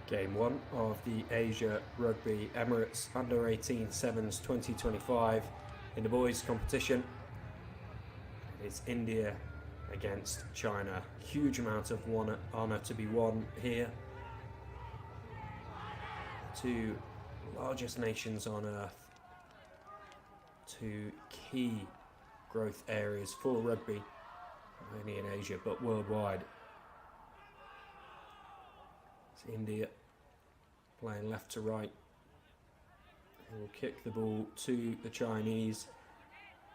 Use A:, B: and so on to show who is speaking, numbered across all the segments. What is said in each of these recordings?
A: Game 1 of the Asia Rugby Emirates Under-18 Sevens 2025 in the boys competition. It's India against China. Huge amount of honour to be won here. Two largest nations on earth. Two key growth areas for rugby, not only in Asia but worldwide. It's India playing left to right. He will kick the ball to the Chinese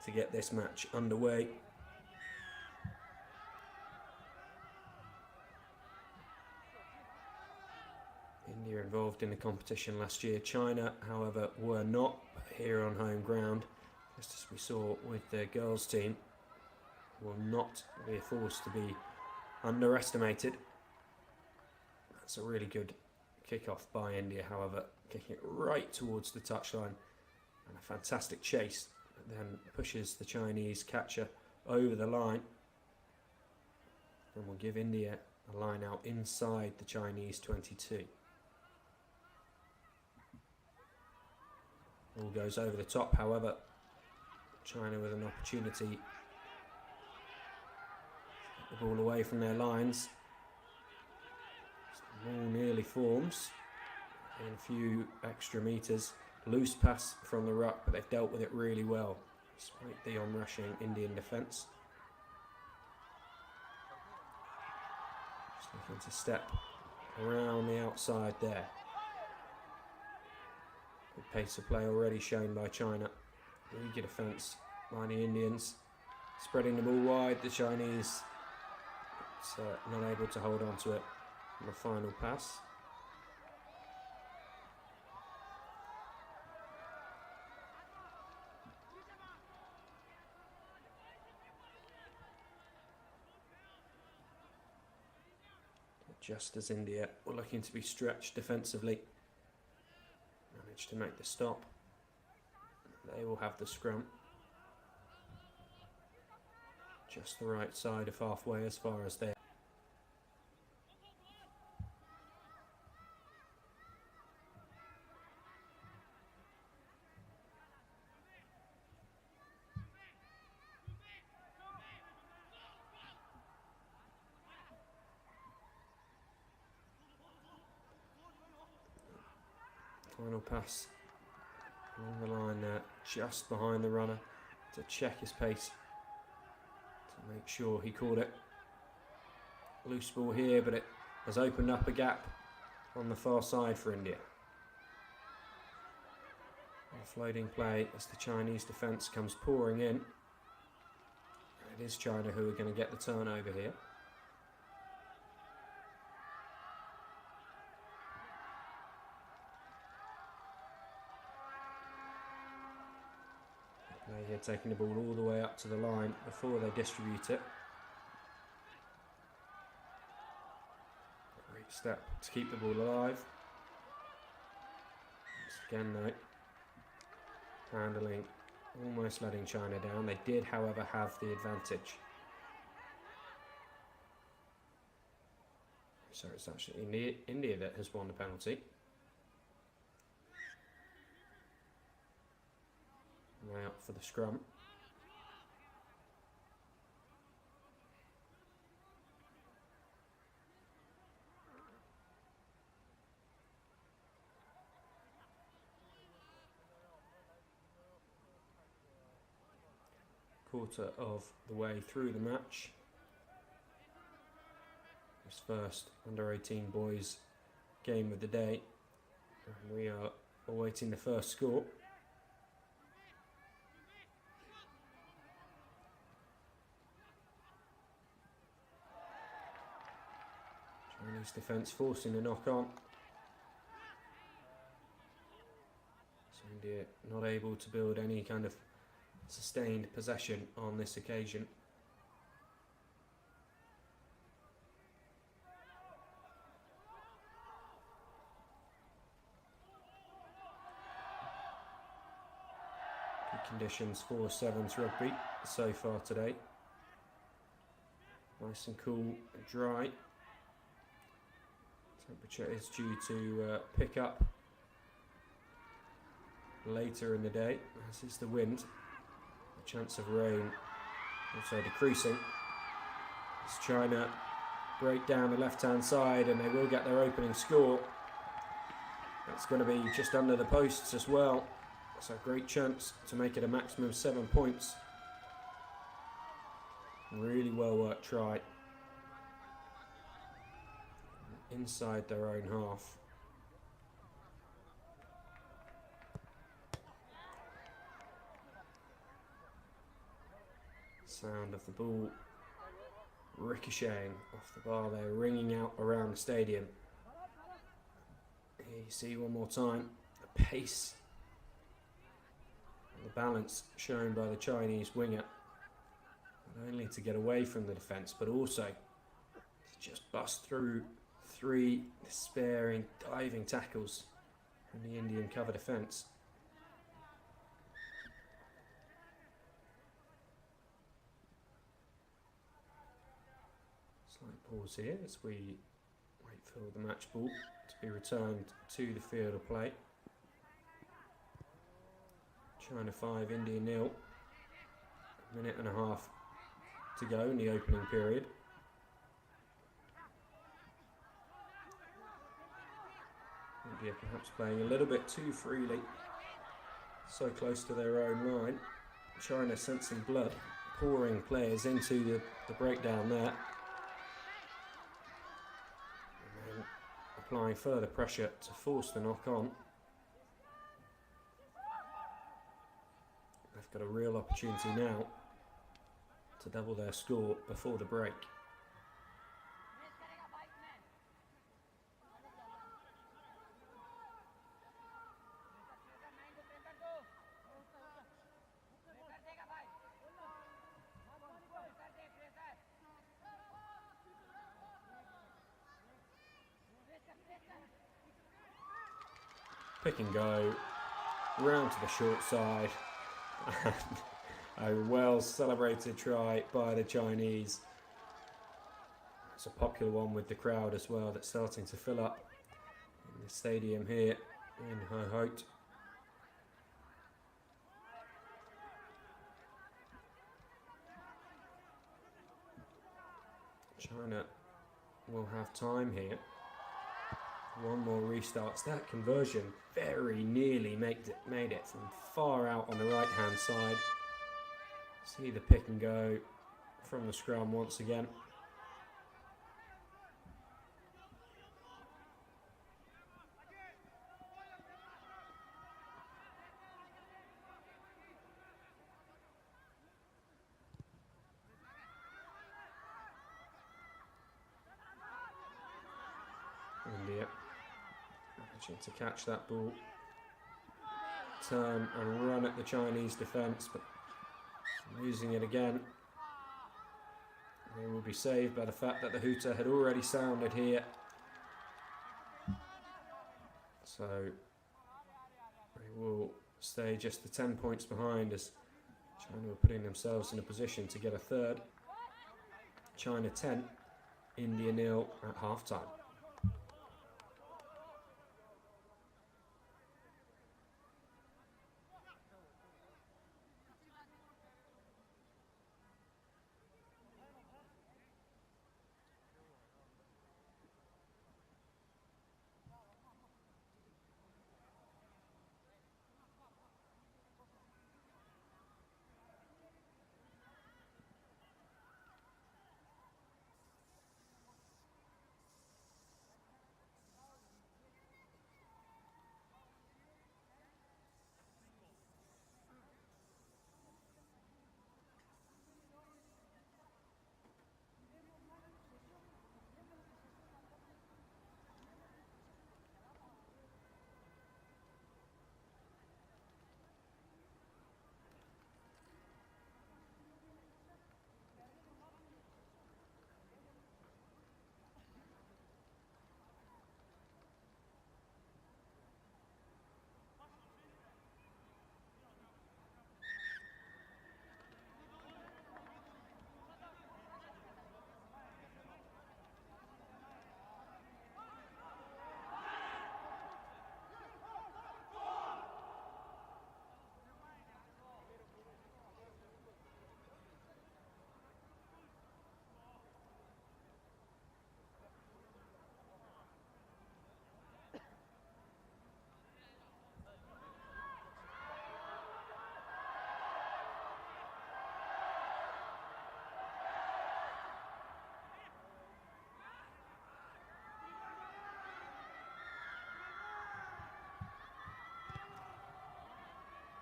A: to get this match underway. India involved in the competition last year. China, however, were not here on home ground, just as we saw with the girls team. Will not be a force to be underestimated. That's a really good kick-off by India, however, kicking it right towards the touchline, and a fantastic chase that then pushes the Chinese catcher over the line, and will give India a line out inside the Chinese 22. All goes over the top, however, China with an opportunity to get the ball away from their lines. The ball nearly forms in a few extra metres. Loose pass from the ruck, but they've dealt with it really well, despite the on-rushing Indian defence. Just looking to step around the outside there. Good pace of play already shown by China. Eager defence by the Indians. Spreading the ball wide, the Chinese not able to hold on to it on the final pass. Just as India were looking to be stretched defensively, managed to make the stop. They will have the scrum. Just the right side of halfway as far as they. Final pass along the line there, just behind the runner, to check his pace, to make sure he caught it. Loose ball here, but it has opened up a gap on the far side for India. Offloading play as the Chinese defence comes pouring in. It is China who are going to get the turnover here. Here taking the ball all the way up to the line before they distribute it. Great step to keep the ball alive. Once again though, handling, almost letting China down. They did, however, have the advantage. So it's actually India that has won the penalty. Way up for the scrum. Quarter of the way through the match. This first under-18 boys game of the day. And we are awaiting the first score. Chinese defence forcing a knock on. So India not able to build any kind of sustained possession on this occasion. Good conditions for sevens rugby so far today. Nice and cool and dry. Temperature is due to pick up later in the day, as is the wind. The chance of rain also decreasing. As China break down the left-hand side, and they will get their opening score. That's going to be just under the posts as well. That's a great chance to make it a maximum of 7 points. Really well worked try. Inside their own half. Sound of the ball ricocheting off the bar there, ringing out around the stadium. Here you see one more time the pace and the balance shown by the Chinese winger, not only to get away from the defence but also to just bust through 3 despairing diving tackles from the Indian cover defence. Slight pause here as we wait for the match ball to be returned to the field of play. China 5, India 0. A minute and a half to go in the opening period. India perhaps playing a little bit too freely, so close to their own line. China sensing blood, pouring players into the breakdown there. And then applying further pressure to force the knock on. They've got a real opportunity now to double their score before the break. Pick and go, round to the short side, and a well celebrated try by the Chinese. It's a popular one with the crowd as well, that's starting to fill up in the stadium here in Hohhot. China will have time here. One more restarts. That conversion very nearly made it from far out on the right hand side. See the pick and go from the scrum once again. India managing to catch that ball, turn and run at the Chinese defence, but losing it again. They will be saved by the fact that the hooter had already sounded here. So they will stay just the 10 points behind as China were putting themselves in a position to get a third. China 10, India 0 at half time.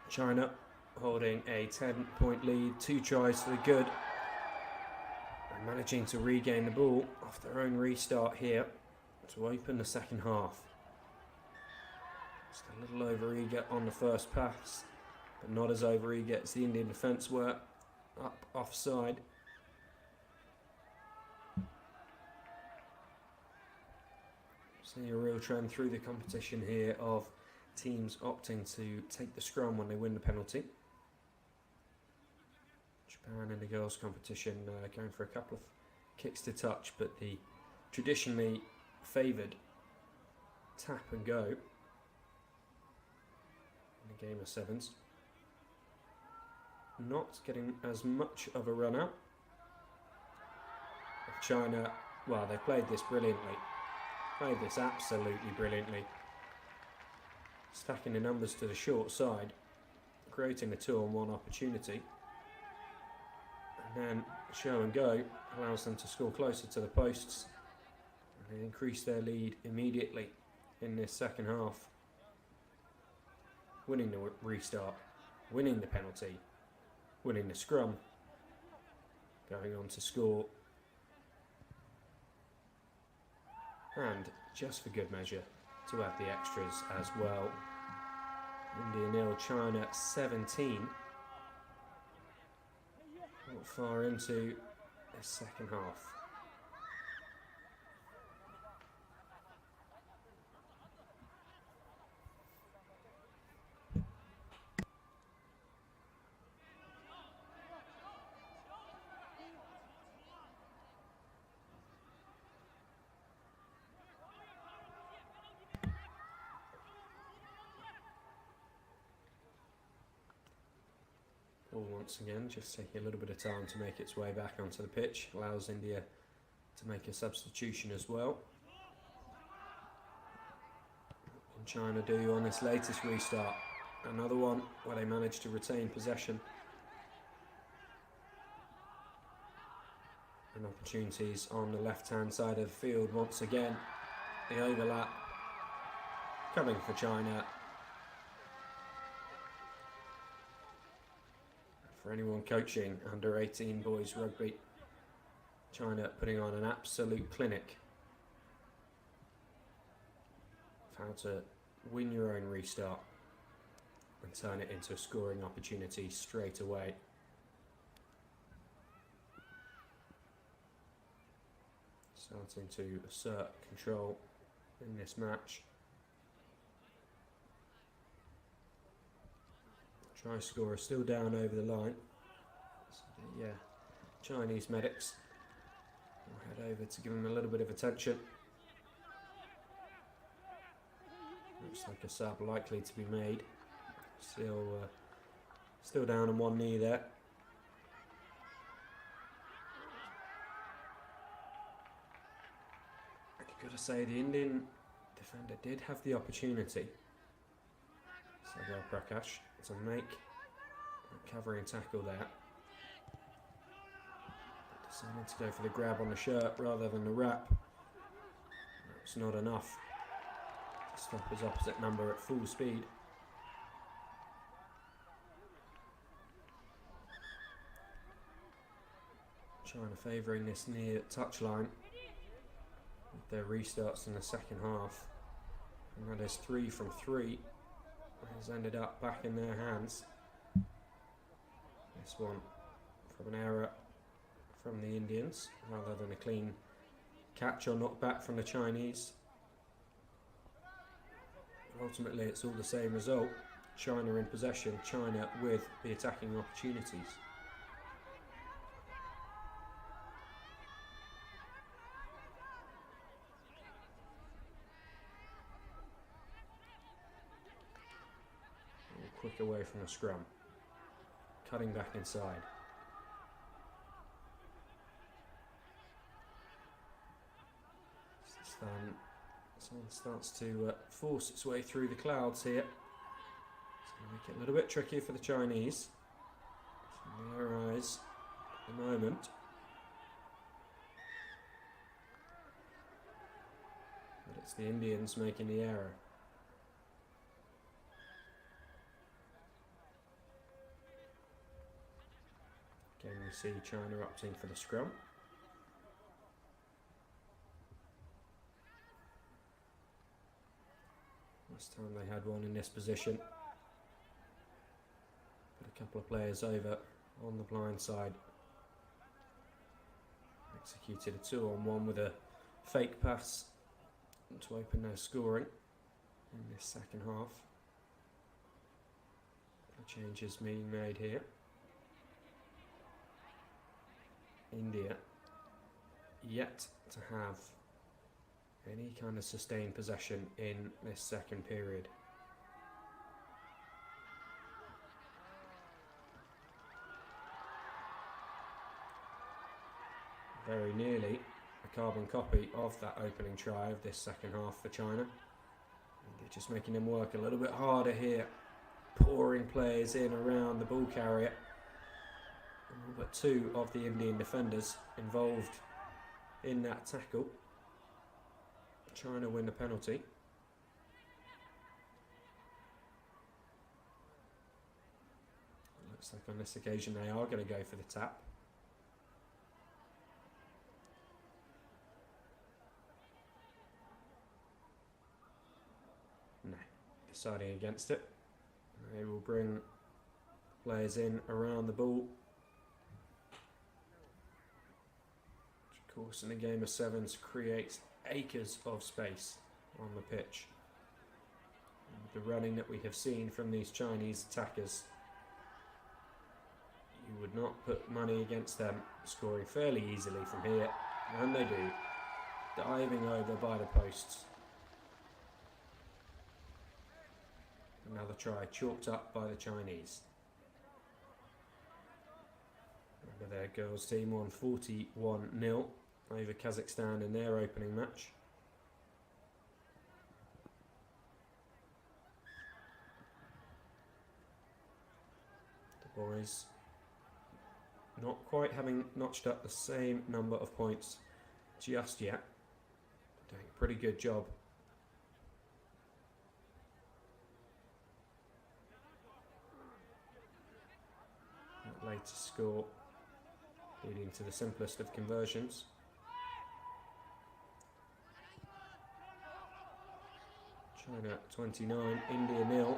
A: China holding a 10-point lead, 2 tries to the good, and managing to regain the ball off their own restart here to open the second half. Just a little over-eager on the first pass, but not as over-eager as the Indian defence were, up offside. Seeing a real trend through the competition here of teams opting to take the scrum when they win the penalty. Japan in the girls' competition going for a couple of kicks to touch, but the traditionally favoured tap and go in the game of sevens. Not getting as much of a run out. China, well, they played this brilliantly. Played this absolutely brilliantly. Stacking the numbers to the short side, creating a 2-on-1 opportunity. And then show and go allows them to score closer to the posts. And they increase their lead immediately in this second half. Winning the restart, winning the penalty, winning the scrum, going on to score. And just for good measure, to add the extras as well. India 0, China 17. Not far into the second half. Once again, just taking a little bit of time to make its way back onto the pitch, allows India to make a substitution as well. And China do on this latest restart, another one where they managed to retain possession. And opportunities on the left-hand side of the field once again. The overlap coming for China. For anyone coaching under 18 boys rugby, China putting on an absolute clinic of how to win your own restart and turn it into a scoring opportunity straight away. Starting to assert control in this match. Try scorer still down over the line. So the Chinese medics will head over to give him a little bit of attention. Looks like a sub likely to be made. Still down on one knee there. I've got to say the Indian defender did have the opportunity. Sagar Prakash to make a covering tackle there. But decided to go for the grab on the shirt rather than the wrap. That's not enough to stop his opposite number at full speed. China favouring this near touchline with their restarts in the second half. And that is 3 from 3. Has ended up back in their hands. This one from an error from the Indians rather than a clean catch or knockback from the Chinese. Ultimately it's all the same result. China in possession, China with the attacking opportunities. Quick away from the scrum, cutting back inside. Sun starts to force its way through the clouds here. It's going to make it a little bit trickier for the Chinese. It's in their eyes at the moment. But it's the Indians making the error. We see China opting for the scrum. Last time they had one in this position. Put a couple of players over on the blind side. Executed a 2-on-1 with a fake pass to open their scoring in this second half. Changes being made here. India yet to have any kind of sustained possession in this second period. Very nearly a carbon copy of that opening try of this second half for China. They're just making them work a little bit harder here, pouring players in around the ball carrier. But two of the Indian defenders involved in that tackle. China win the penalty. Looks like on this occasion they are going to go for the tap. No, deciding against it. They will bring players in around the ball. Which of course in a game of sevens creates acres of space on the pitch. And with the running that we have seen from these Chinese attackers, you would not put money against them scoring fairly easily from here, and they do, diving over by the posts. Another try chalked up by the Chinese. Remember their girls team won 41-0 over Kazakhstan in their opening match. The boys not quite having notched up the same number of points just yet. Doing a pretty good job. That latest score leading to the simplest of conversions. China 29, India 0.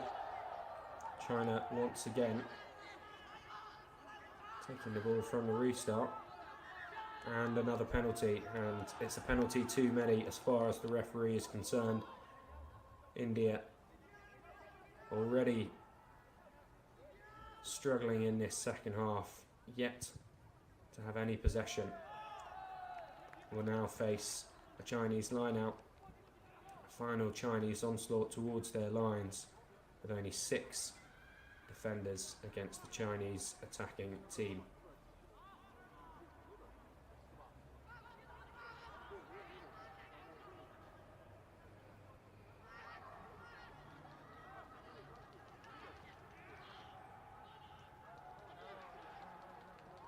A: China once again taking the ball from the restart, and another penalty, and it's a penalty too many as far as the referee is concerned. India already struggling in this second half, yet to have any possession. Will now face a Chinese line out, a final Chinese onslaught towards their lines with only 6 defenders against the Chinese attacking team.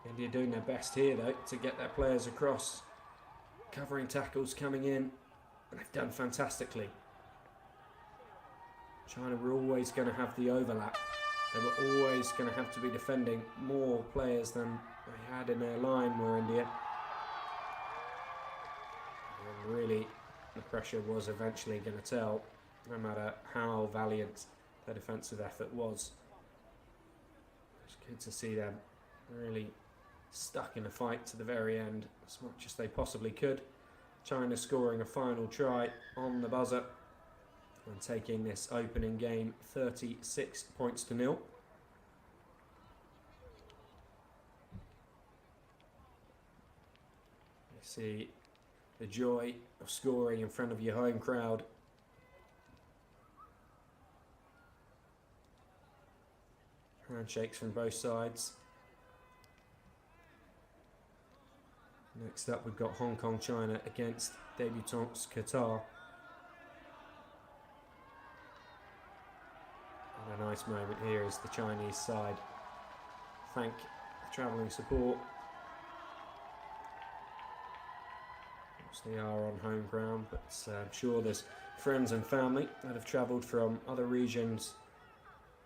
A: India doing their best here though to get their players across, covering tackles coming in, and they've done fantastically. China were always going to have the overlap. They were always going to have to be defending more players than they had in their line, were India. And really, the pressure was eventually going to tell, no matter how valiant their defensive effort was. It's good to see them really stuck in a fight to the very end, as much as they possibly could. China scoring a final try on the buzzer and taking this opening game 36 points to 0. You see the joy of scoring in front of your home crowd. Handshakes from both sides. Next up we've got Hong Kong China against debutants Qatar. And a nice moment here as the Chinese side thank the travelling support. Of course they are on home ground, but I'm sure there's friends and family that have travelled from other regions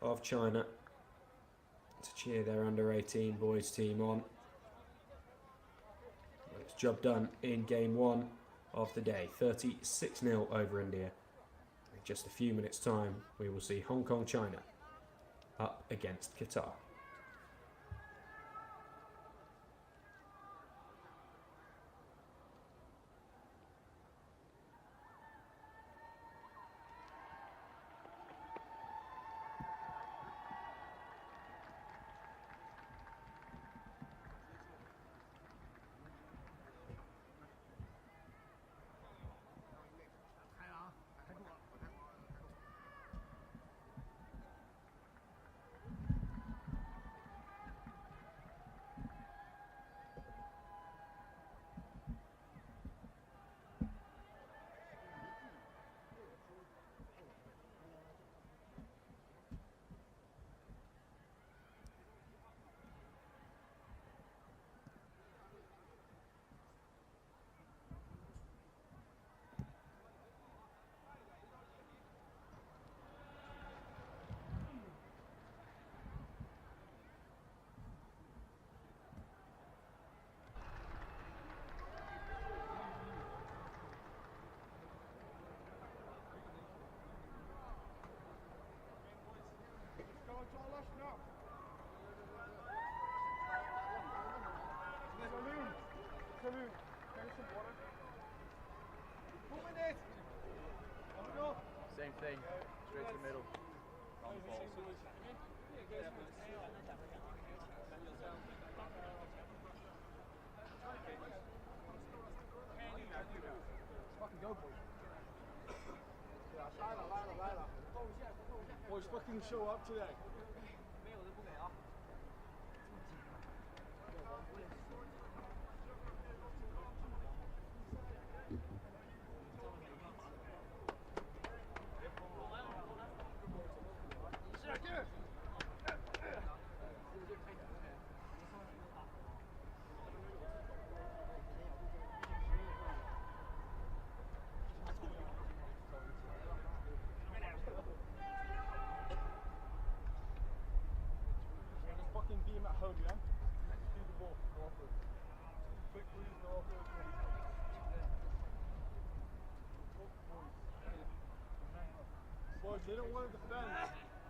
A: of China to cheer their under-18 boys team on. the job done in game 1 of the day. 36-0 over India. In just a few minutes' time, we will see Hong Kong, China up against Qatar.
B: Same thing, straight to the middle. On the ball. Fucking go, boys. Boys, fucking show up today. Beat him at home, yeah? Do the ball, go off it. Quick breeze, go off it. Boys, they don't want to defend.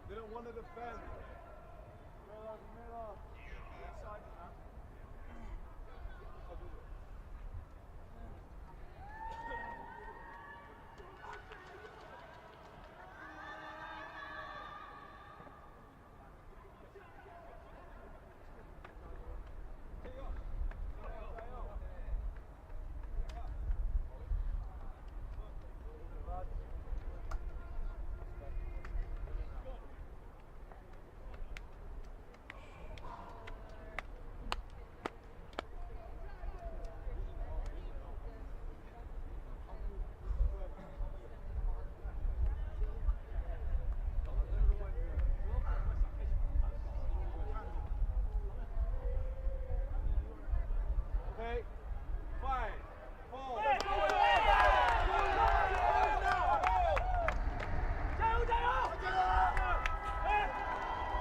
B: They don't want to defend. Middle. Inside, man. I'll do it.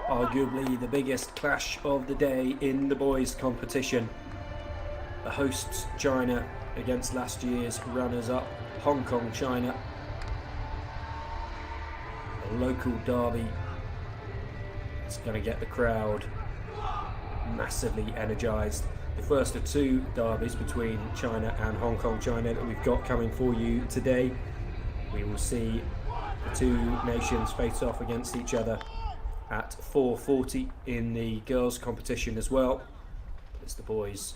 A: Arguably the biggest clash of the day in the boys' competition. The hosts China against last year's runners-up Hong Kong, China. A local derby. It's going to get the crowd massively energised. The first of 2 derbies between China and Hong Kong, China that we've got coming for you today. We will see the 2 nations face off against each other at 4:40 in the girls' competition as well. As the boys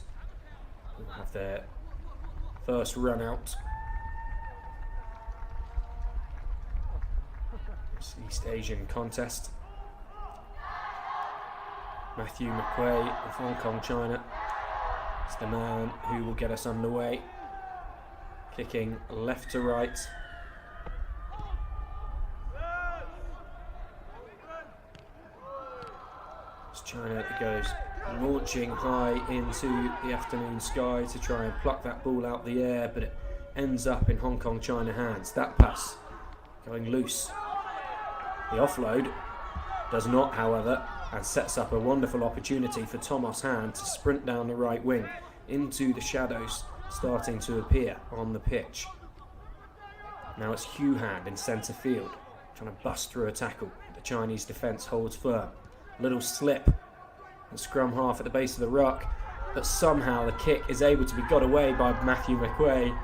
A: will have their first run out. It's East Asian contest. Matthew McQuay of Hong Kong, China is the man who will get us underway. Kicking left to right. China goes launching high into the afternoon sky to try and pluck that ball out the air, but it ends up in Hong Kong China hands. That pass going loose. The offload does not, however, and sets up a wonderful opportunity for Thomas Han to sprint down the right wing into the shadows starting to appear on the pitch. Now it's Hohhot in centre field, trying to bust through a tackle. The Chinese defence holds firm. Little slip. The scrum half at the base of the ruck, but somehow the kick is able to be got away by Matthew McQuay.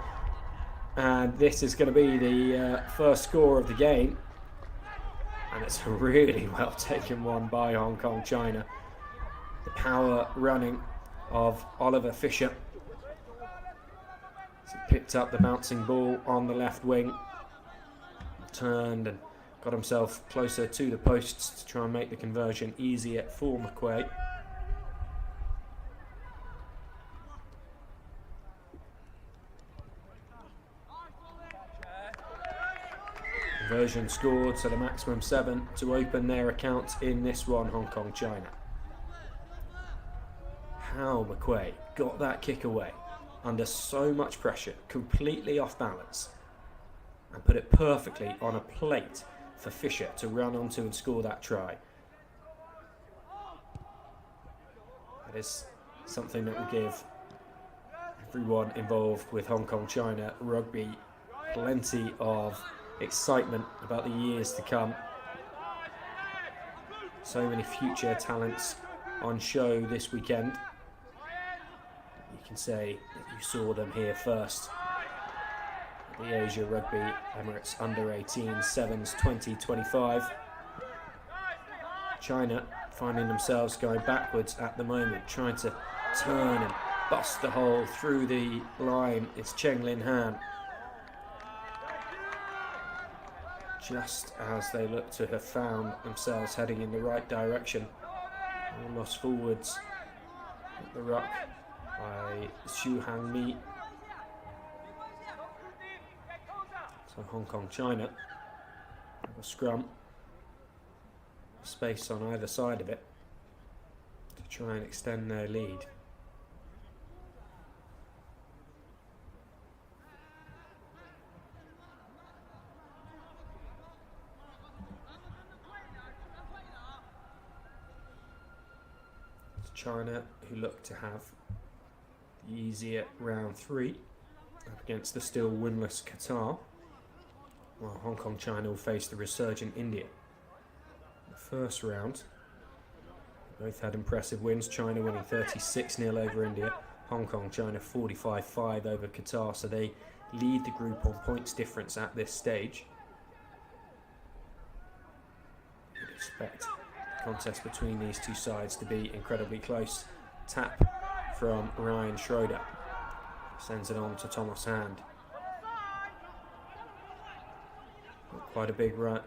A: And this is going to be the first score of the game. And it's a really well taken one by Hong Kong China. The power running of Oliver Fisher. He picked up the bouncing ball on the left wing, turned and got himself closer to the posts to try and make the conversion easier for McQuay. Conversion scored, so the maximum 7 to open their account in this one, Hong Kong China. How McQuay got that kick away under so much pressure, completely off balance, and put it perfectly on a plate for Fisher to run onto and score that try. That is something that will give everyone involved with Hong Kong China rugby plenty of excitement about the years to come. So many future talents on show this weekend. You can say that you saw them here first at the Asia Rugby Emirates Under-18 Sevens 2025. China finding themselves going backwards at the moment, trying to turn and bust the hole through the line. It's Cheng Lin Han. Just as they look to have found themselves heading in the right direction. Almost forwards at the ruck by Xu Hangmi. So Hong Kong China have a scrum, space on either side of it to try and extend their lead. China, who look to have the easier round 3 up against the still winless Qatar, while Hong Kong China will face the resurgent India. The first round, both had impressive wins. China winning 36-0 over India, Hong Kong China 45-5 over Qatar, so they lead the group on points difference at this stage. You'd expect contest between these two sides to be incredibly close. Tap from Ryan Schroeder, sends it on to Thomas Hand. Quite a big run,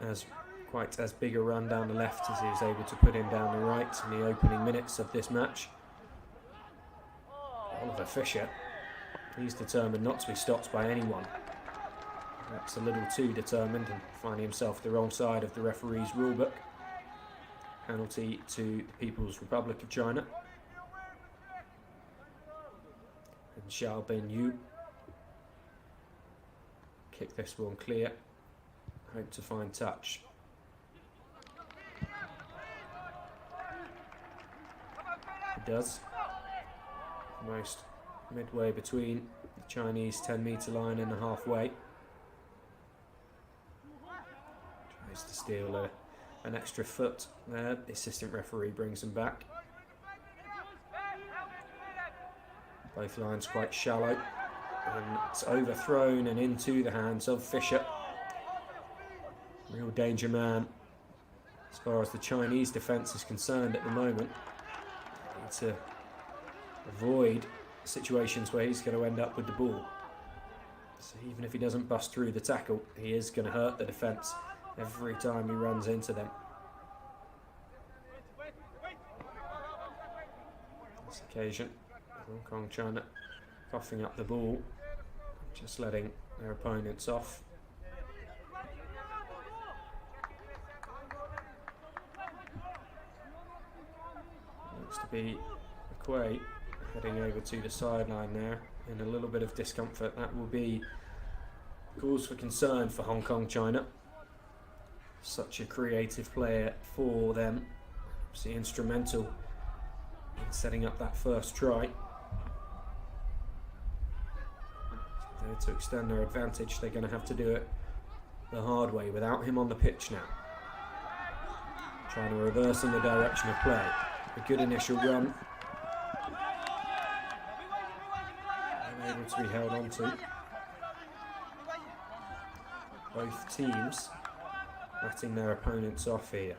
A: quite as big a run down the left as he was able to put in down the right in the opening minutes of this match. Oliver Fisher, he's determined not to be stopped by anyone. Perhaps a little too determined and finding himself the wrong side of the referee's rulebook. Penalty to the People's Republic of China. And Xiao Ben Yu kick this one clear. Hope to find touch. He does. Almost midway between the Chinese 10-metre line and the halfway. Tries to steal an extra foot there. The assistant referee brings him back. Both lines quite shallow, and it's overthrown and into the hands of Fisher. Real danger man as far as the Chinese defence is concerned at the moment. They need to avoid situations where he's going to end up with the ball. So even if he doesn't bust through the tackle, he is going to hurt the defence every time he runs into them. This occasion, Hong Kong China coughing up the ball, just letting their opponents off. Looks to be McQuay heading over to the sideline there in a little bit of discomfort. That will be cause for concern for Hong Kong China. Such a creative player for them, obviously instrumental in setting up that first try. To extend their advantage, they're going to have to do it the hard way without him on the pitch now. Trying to reverse in the direction of play. A good initial run. Able to be held on to. Both teams batting their opponents off here.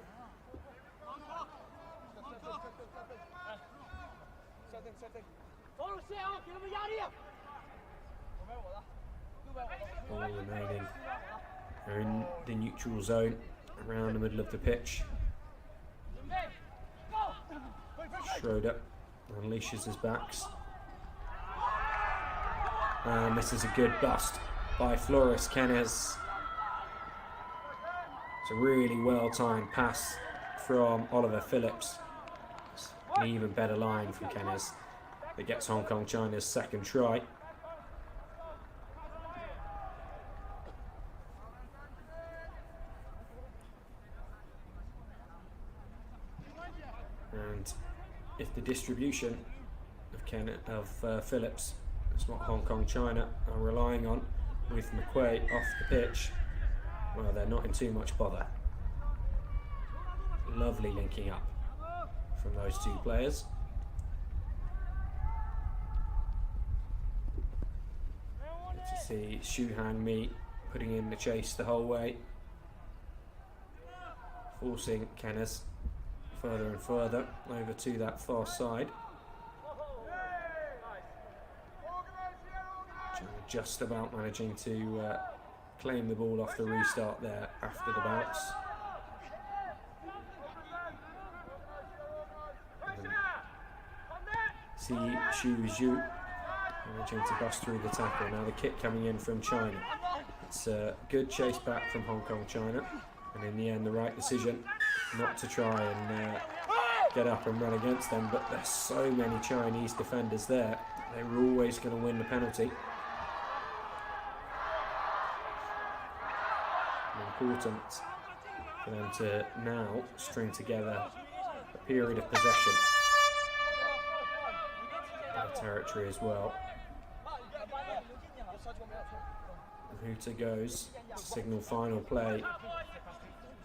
A: Ball remaining. They're in the neutral zone around the middle of the pitch. Schroeder unleashes his backs. And this is a good bust by Flores Kenez. It's a really well-timed pass from Oliver Phillips. It's an even better line from Kenez that gets Hong Kong China's second try. And if the distribution of Phillips is what Hong Kong China are relying on, with McQuay off the pitch, well, they're not in too much bother. Lovely linking up from those two players. Good to see Xu Han Mi putting in the chase the whole way, forcing Kenez further and further over to that far side. Just about managing to claim the ball off the restart there after the bounce. See Xu Zhu managing to bust through the tackle. Now the kick coming in from China. It's a good chase back from Hong Kong China, and in the end the right decision not to try and get up and run against them, but there's so many Chinese defenders there, they were always going to win the penalty. Important for them to now string together a period of possession in the territory as well. Hohhot goes to signal final play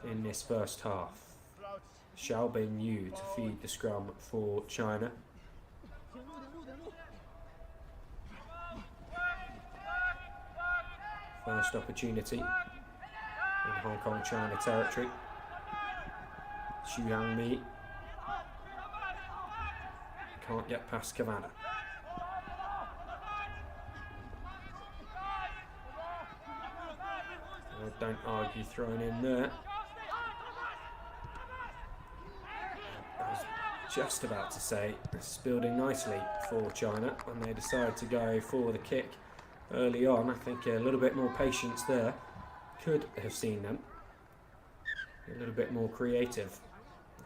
A: in this first half. Xiaobin Yu to feed the scrum for China. First opportunity in Hong Kong China territory. Xu Han Mi can't get past Cavana. Don't argue, thrown in there. I was just about to say this is building nicely for China when they decide to go for the kick early on. I think a little bit more patience there could have seen them a little bit more creative.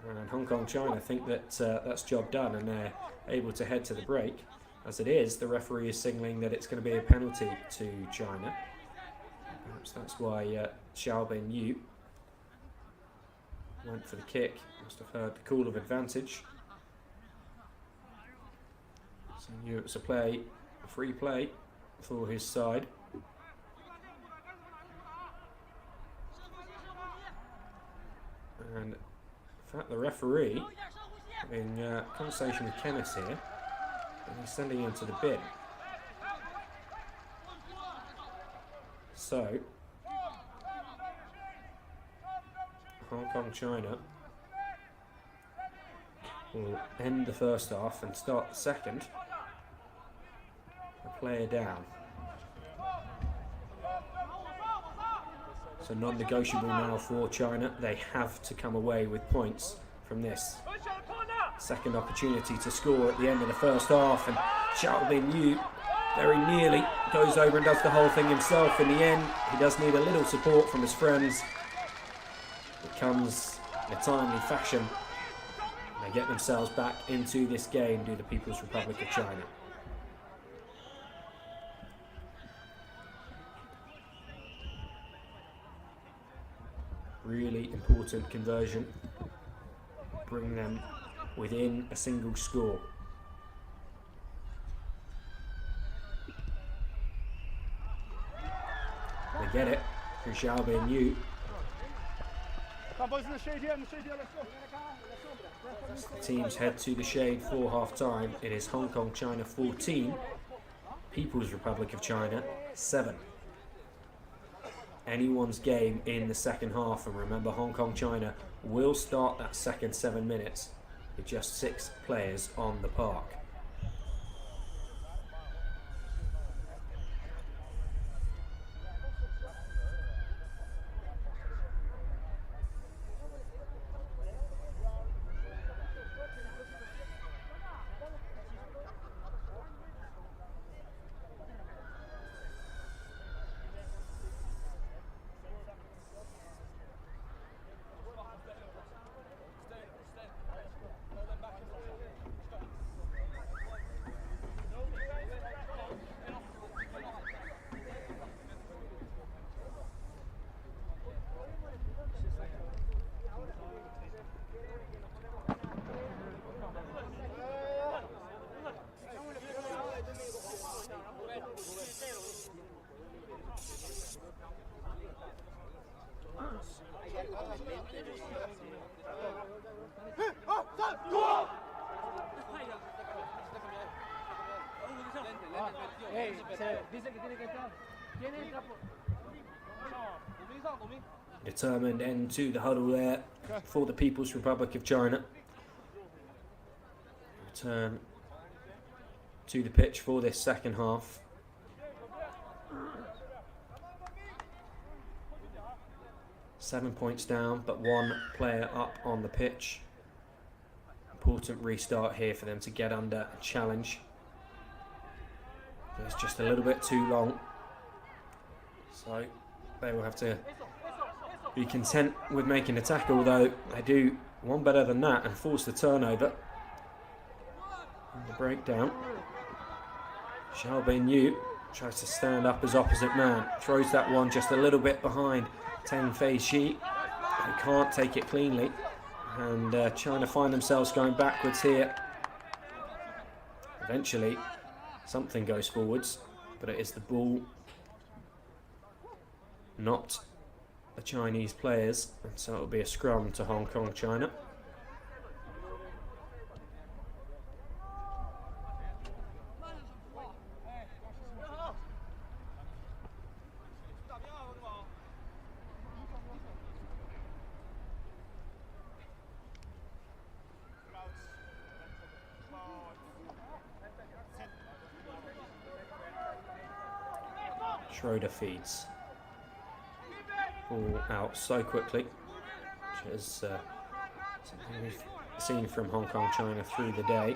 A: And Hong Kong China think that that's job done, and they're able to head to the break. As it is, the referee is signalling that it's going to be a penalty to China. Perhaps that's why Xiaobin Yu went for the kick. Must have heard the call of advantage. So knew it was a free play for his side. And in fact, the referee having a conversation with Kennis here, and he's sending him to the bin. So, Hong Kong China will end the first half and start the second. A player down. So non-negotiable now for China. They have to come away with points from this. Second opportunity to score at the end of the first half, and Xiaobin Yu very nearly goes over and does the whole thing himself. In the end, he does need a little support from his friends. It comes in a timely fashion. They get themselves back into this game, do the People's Republic of China. Really important conversion. Bring them within a single score. They get it through Xiaobin and Yu.
B: Come boys, in the shade here, let's go.
A: The teams head to the shade for half-time. It is Hong Kong, China 14, People's Republic of China 7. Anyone's game in the second half, and remember, Hong Kong, China will start that second 7 minutes with just 6 players on the park. Determined end to the huddle there for the People's Republic of China. Return to the pitch for this second half. Seven points down, but 1 player up on the pitch. Important restart here for them to get under a challenge. It's just a little bit too long, so they will have to be content with making a tackle, although they do one better than that and force the turnover. And the breakdown. Xiaobin Yu tries to stand up as opposite man, throws that one just a little bit behind Teng Fei Shi. They can't take it cleanly, and China find themselves going backwards here. Eventually something goes forwards, but it is the ball, not the Chinese players, and so it will be a scrum to Hong Kong, China. Schroeder feeds. All out so quickly, which is something we've seen from Hong Kong, China through the day.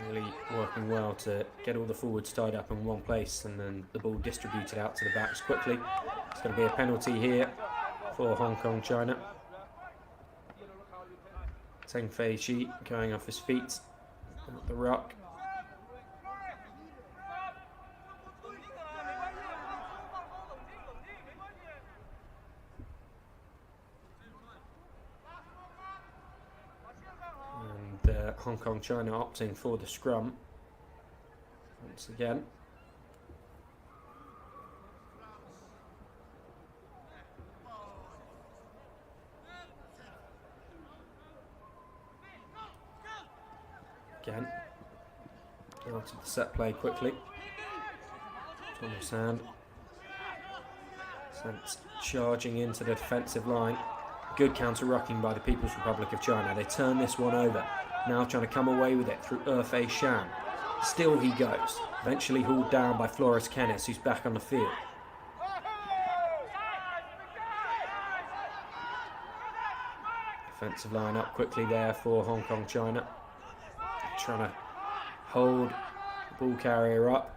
A: Really working well to get all the forwards tied up in one place and then the ball distributed out to the backs quickly. It's going to be a penalty here for Hong Kong, China. Teng Fei Shi going off his feet at the ruck. Hong Kong, China opting for the scrum once again. Again, out of the set play quickly. Thomas Hand sent charging into the defensive line. Good counter-rucking by the People's Republic of China. They turn this one over. Now trying to come away with it through Fei Shan. Still he goes. Eventually hauled down by Flores Kennis, who's back on the field. Defensive line up quickly there for Hong Kong, China. Trying to hold the ball carrier up.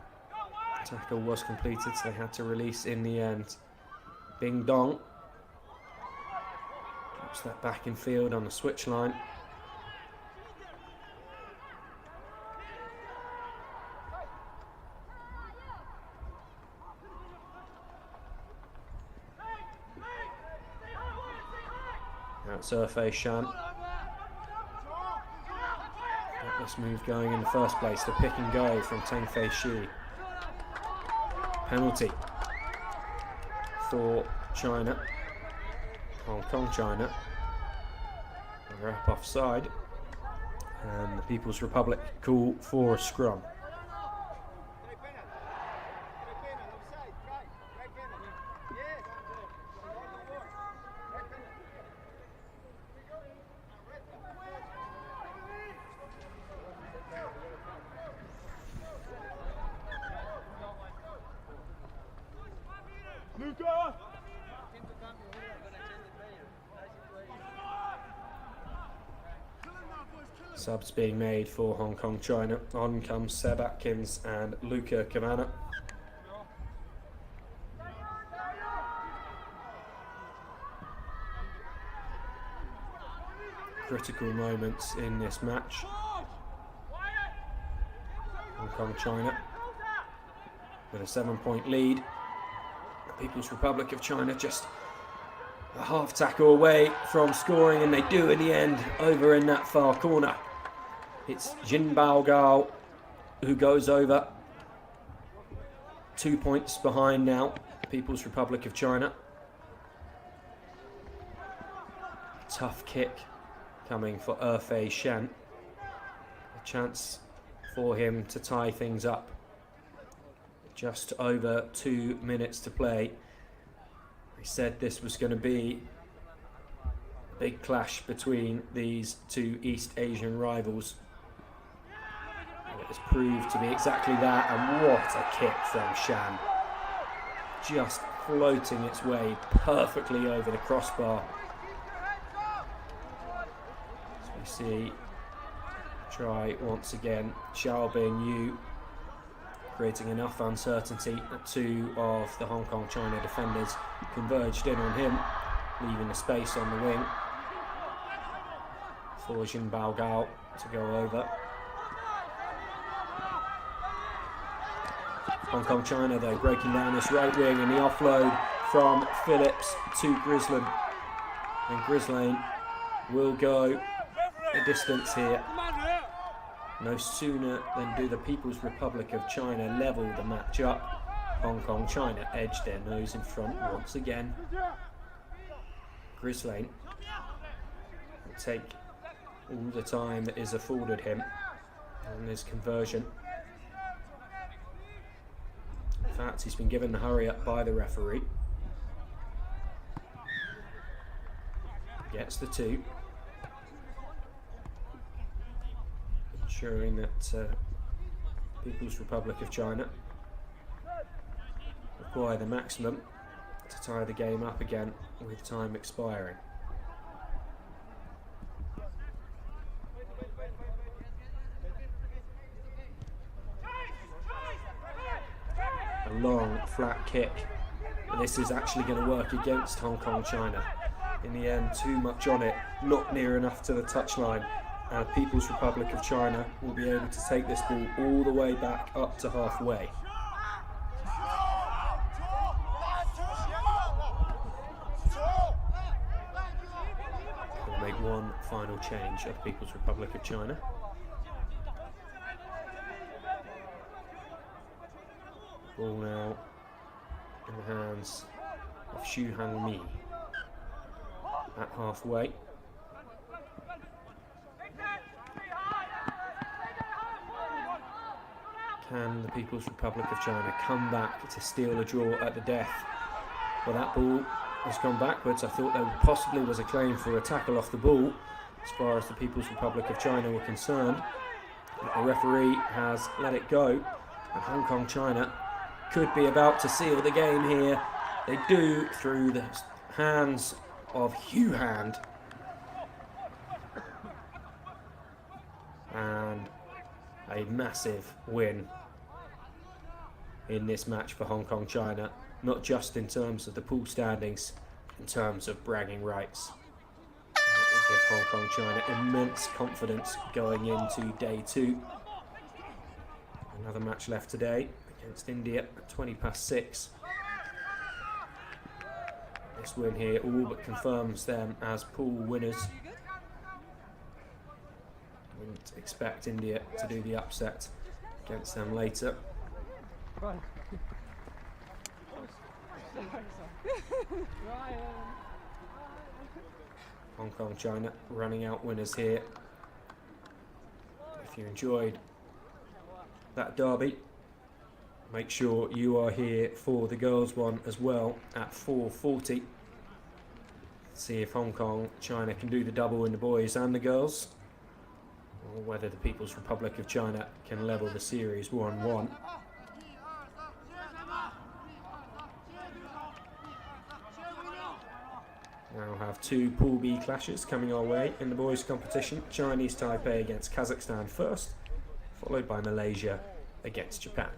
A: Tackle was completed, so they had to release in the end. Bing Dong. Drops that back in field on the switch line. That's Fei Shan. Got this move going in the first place. The pick and go from Teng Fei Shi. Penalty for China. Hong Kong China. They're up offside. And the People's Republic call for a scrum. Subs being made for Hong Kong China. On comes Seb Atkins and Luca Cavana. Critical moments in this match. Hong Kong China with a 7-point lead. The People's Republic of China just a half tackle away from scoring, and they do in the end over in that far corner. It's Jin Bao Gao who goes over. 2 points behind now, People's Republic of China. Tough kick coming for Fei Shen. A chance for him to tie things up. Just over 2 minutes to play. We said this was going to be a big clash between these two East Asian rivals. And it has proved to be exactly that, and what a kick from Shan. Just floating its way perfectly over the crossbar. As we see, try once again, Xiaobing Yu creating enough uncertainty that two of the Hong Kong China defenders converged in on him, leaving a space on the wing for Jin Bao Gao to go over. Hong Kong China though breaking down this right wing, and the offload from Phillips to Grislane, and Grislane will go the distance here. No sooner than do the People's Republic of China level the match up, Hong Kong China edge their nose in front once again. Grislane will take all the time that is afforded him on this conversion. In fact, he's been given the hurry up by the referee. Gets the two. Ensuring that People's Republic of China require the maximum to tie the game up again with time expiring. A long flat kick, but this is actually going to work against Hong Kong China. In the end, too much on it, not near enough to the touchline. And People's Republic of China will be able to take this ball all the way back up to halfway. We'll make one final change of People's Republic of China. Ball now in the hands of Xu Hangmi at halfway. Can the People's Republic of China come back to steal a draw at the death? Well, that ball has gone backwards. I thought there possibly was a claim for a tackle off the ball as far as the People's Republic of China were concerned. But the referee has let it go, and Hong Kong China could be about to seal the game here. They do through the hands of Hugh Hand. And a massive win in this match for Hong Kong China, not just in terms of the pool standings, in terms of bragging rights. It will give Hong Kong China immense confidence going into day two. Another match left today against India at 20:06. This win here all but confirms them as pool winners. Wouldn't expect India to do the upset against them later. Hong Kong, China running out winners here. If you enjoyed that derby, make sure you are here for the girls one as well at 4:40. See if Hong Kong, China can do the double in the boys and the girls, or whether the People's Republic of China can level the series 1-1. Now have two Pool B clashes coming our way in the boys' competition. Chinese Taipei against Kazakhstan first, followed by Malaysia against Japan.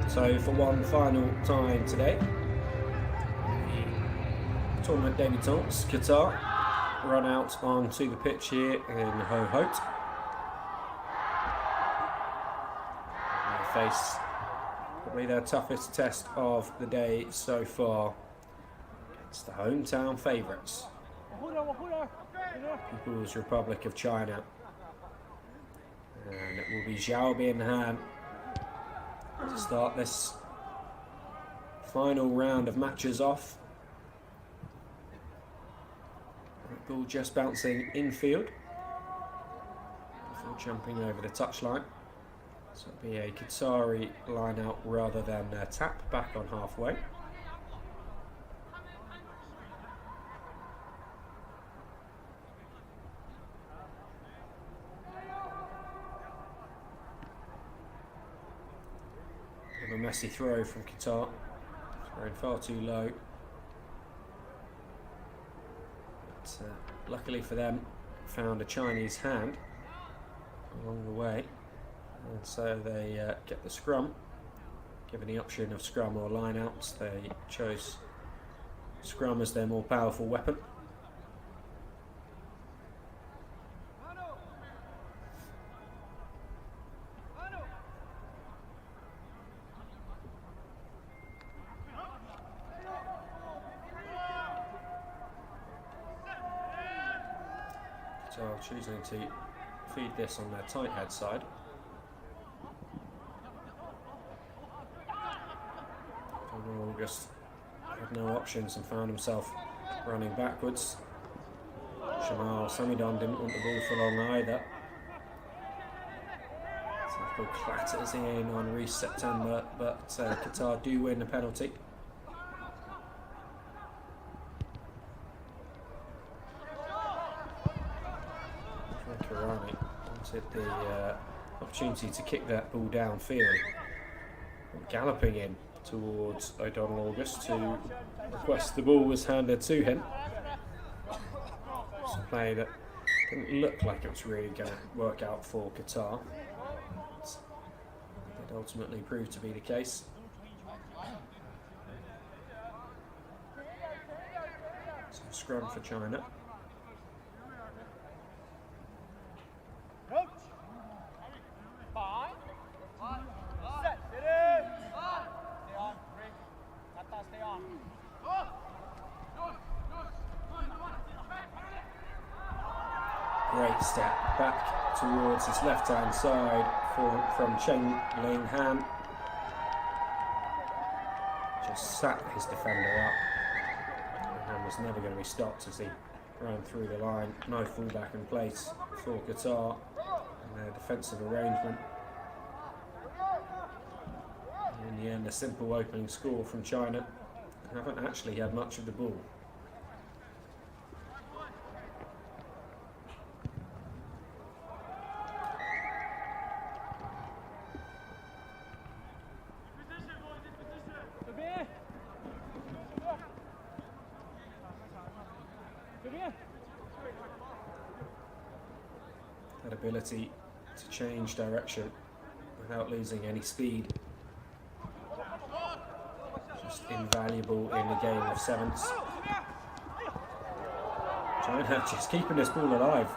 A: So for one final time today, the tournament debutants, Qatar, run out onto the pitch here in Hohhot. They face probably their toughest test of the day so far against the hometown favourites, People's Republic of China. And it will be Zhao Bianhan to start this final round of matches off. Ball just bouncing infield before jumping over the touchline. So it'll be a Qatari line out rather than a tap back on halfway. A messy throw from Qatar, thrown far too low. But luckily for them, found a Chinese hand along the way, and so they get the scrum. Given the option of scrum or line-outs, they chose scrum as their more powerful weapon. So choosing to feed this on their tight head side. August had no options and found himself running backwards. Shamal Samidon didn't want the ball for long either. So the ball clatters in on Reece September, but Qatar do win the penalty. Karani wanted the opportunity to kick that ball downfield, galloping in towards O'Donnell August to request the ball was handed to him. It's a play that didn't look like it was really going to work out for Qatar. It ultimately proved to be the case. So scrum for China. Great step back towards his left-hand side from Chen Ling Han. Just sat his defender up. Han was never going to be stopped as he ran through the line. No fullback in place for Qatar and their defensive arrangement. In the end, a simple opening score from China. They haven't actually had much of the ball. That ability to change direction without losing any speed, just invaluable in the game of sevens. China just keeping this ball alive.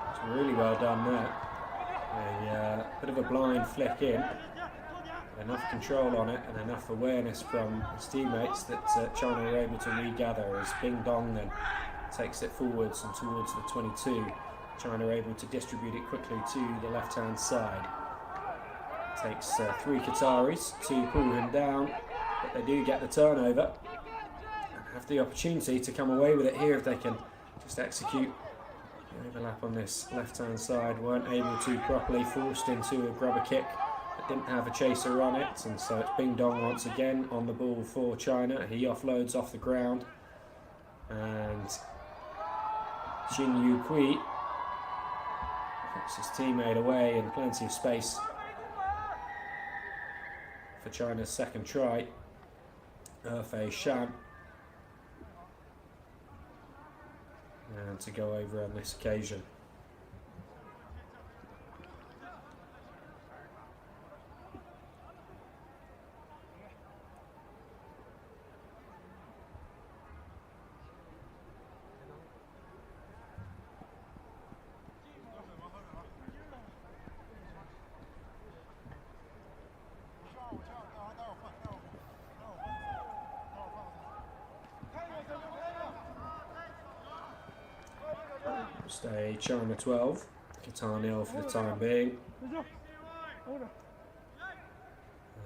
A: It's really well done there. A bit of a blind flick in, enough control on it and enough awareness from his teammates that China are able to regather as Bing Dong then takes it forwards and towards the 22. China are able to distribute it quickly to the left-hand side. Takes 3 Qataris to pull him down, but they do get the turnover and have the opportunity to come away with it here if they can just execute. The overlap on this left-hand side, weren't able to properly, forced into a grubber kick that didn't have a chaser on it, and so it's Bing Dong once again on the ball for China. He offloads off the ground and Jin Yu Kui puts his teammate away in plenty of space for China's second try. Fei Shan and to go over on this occasion. Stay China 12, Qatar 0 for the time being.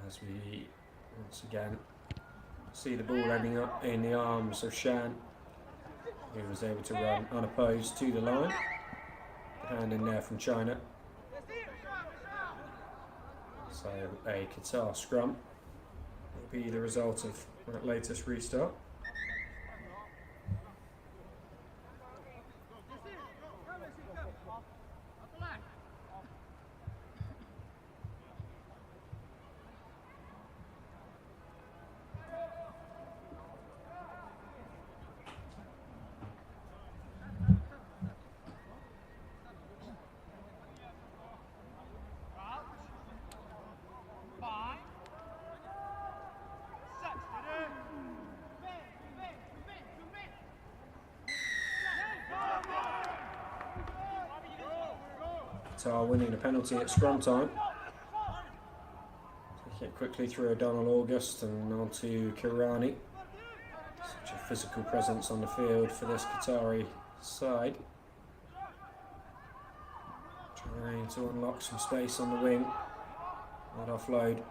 A: As we once again see the ball ending up in the arms of Shan, who was able to run unopposed to the line. Hand in there from China. So a Qatar scrum will be the result of that latest restart. Qatar winning a penalty at scrum time. Take it quickly through O'Donnell August and on to Kirani. Such a physical presence on the field for this Qatari side. Trying to unlock some space on the wing. That offload,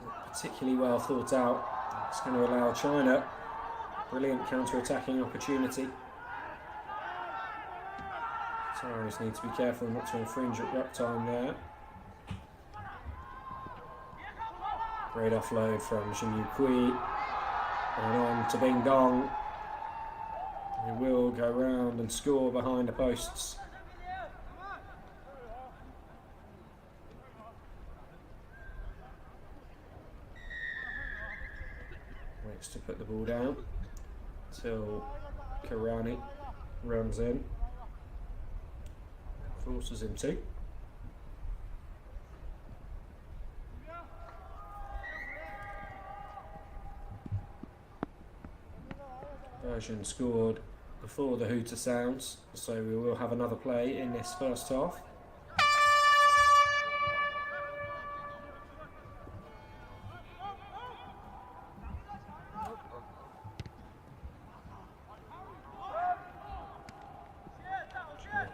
A: not particularly well thought out. It's going to allow China brilliant counter-attacking opportunity. Qataris need to be careful not to infringe at ruck time there. Great offload from Xinyu Kui. And on to Bing Dong. He will go round and score behind the posts. Waits to put the ball down till Kirani runs in. Forces him to. Version scored before the hooter sounds, so we will have another play in this first half.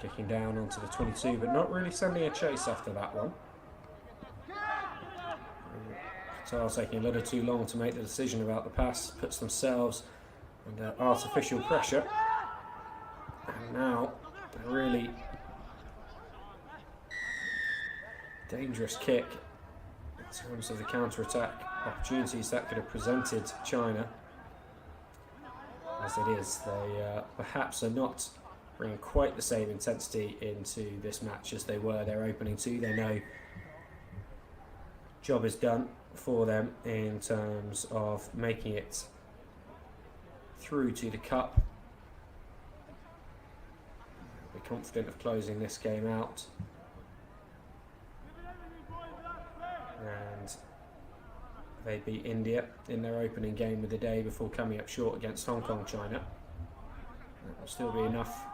A: Kicking down onto the 22, but not really sending a chase after that one. Qatar taking a little too long to make the decision about the pass, puts themselves under artificial pressure. And now a really dangerous kick in terms of the counter-attack opportunities that could have presented China. As it is, they perhaps are not bringing quite the same intensity into this match as they were their opening two. They know job is done for them in terms of making it through to the cup. They're confident of closing this game out. And they beat India in their opening game of the day before coming up short against Hong Kong, China. That will still be enough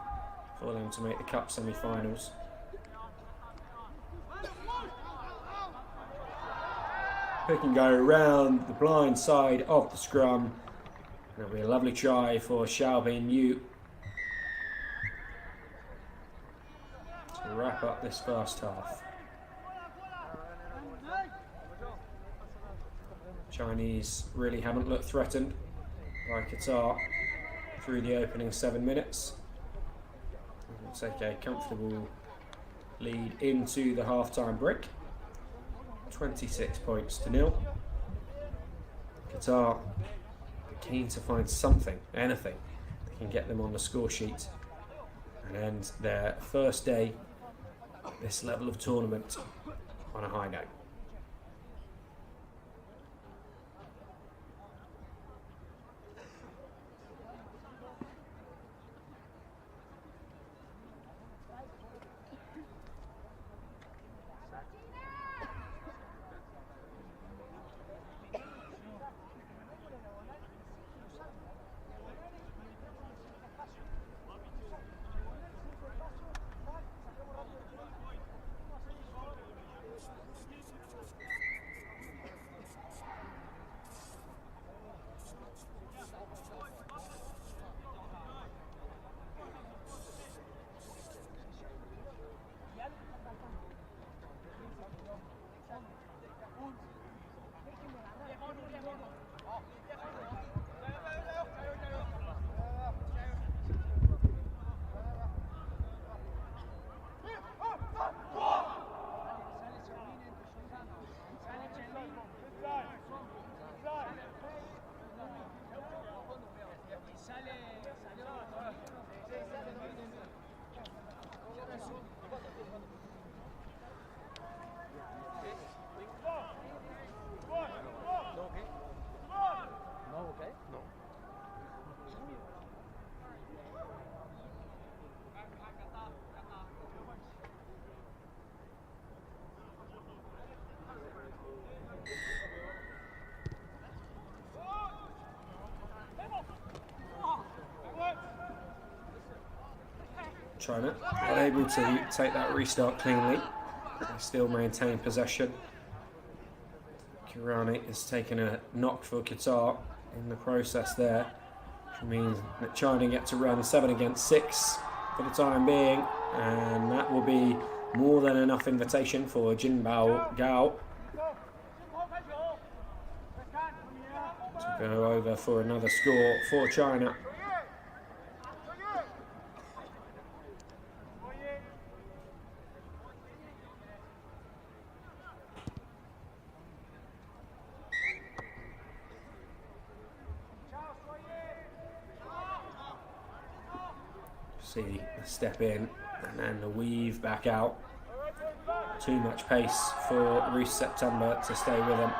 A: for them to make the cup semi-finals. Pick and go around the blind side of the scrum. That'll be a lovely try for Xiaobin Yu to wrap up this first half. Chinese really haven't looked threatened by Qatar through the opening 7 minutes. We'll take a comfortable lead into the half-time break. 26 points to 0. Qatar keen to find something, anything, that can get them on the score sheet and end their first day at this level of tournament on a high note. China are able to take that restart cleanly. They still maintain possession. Kirani has taken a knock for Qatar in the process there, which means that China get to run 7 against 6 for the time being, and that will be more than enough invitation for Jinbao Gao to go over for another score for China. See a step in and then the weave back out. Too much pace for Reece September to stay with him.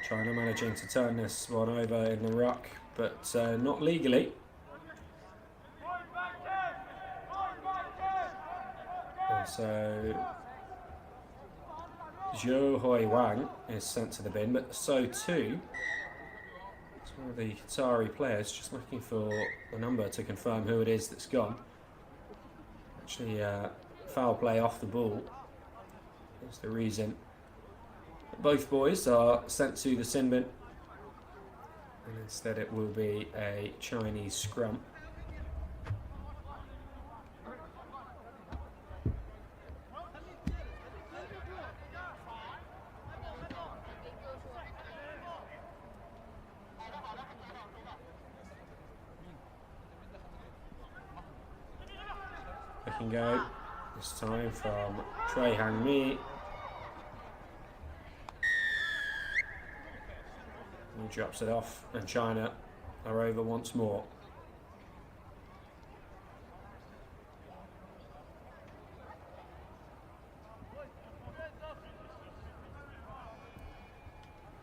A: China managing to turn this one over in the ruck, but not legally. And so Zhou Hoi Wang is sent to the bin, but so too it's one of the Qatari players, just looking for the number to confirm who it is that's gone. Actually, foul play off the ball is the reason. Both boys are sent to the sin bin, and instead it will be a Chinese scrum. They can go this time from Trey Hang Mi. He drops it off, and China are over once more.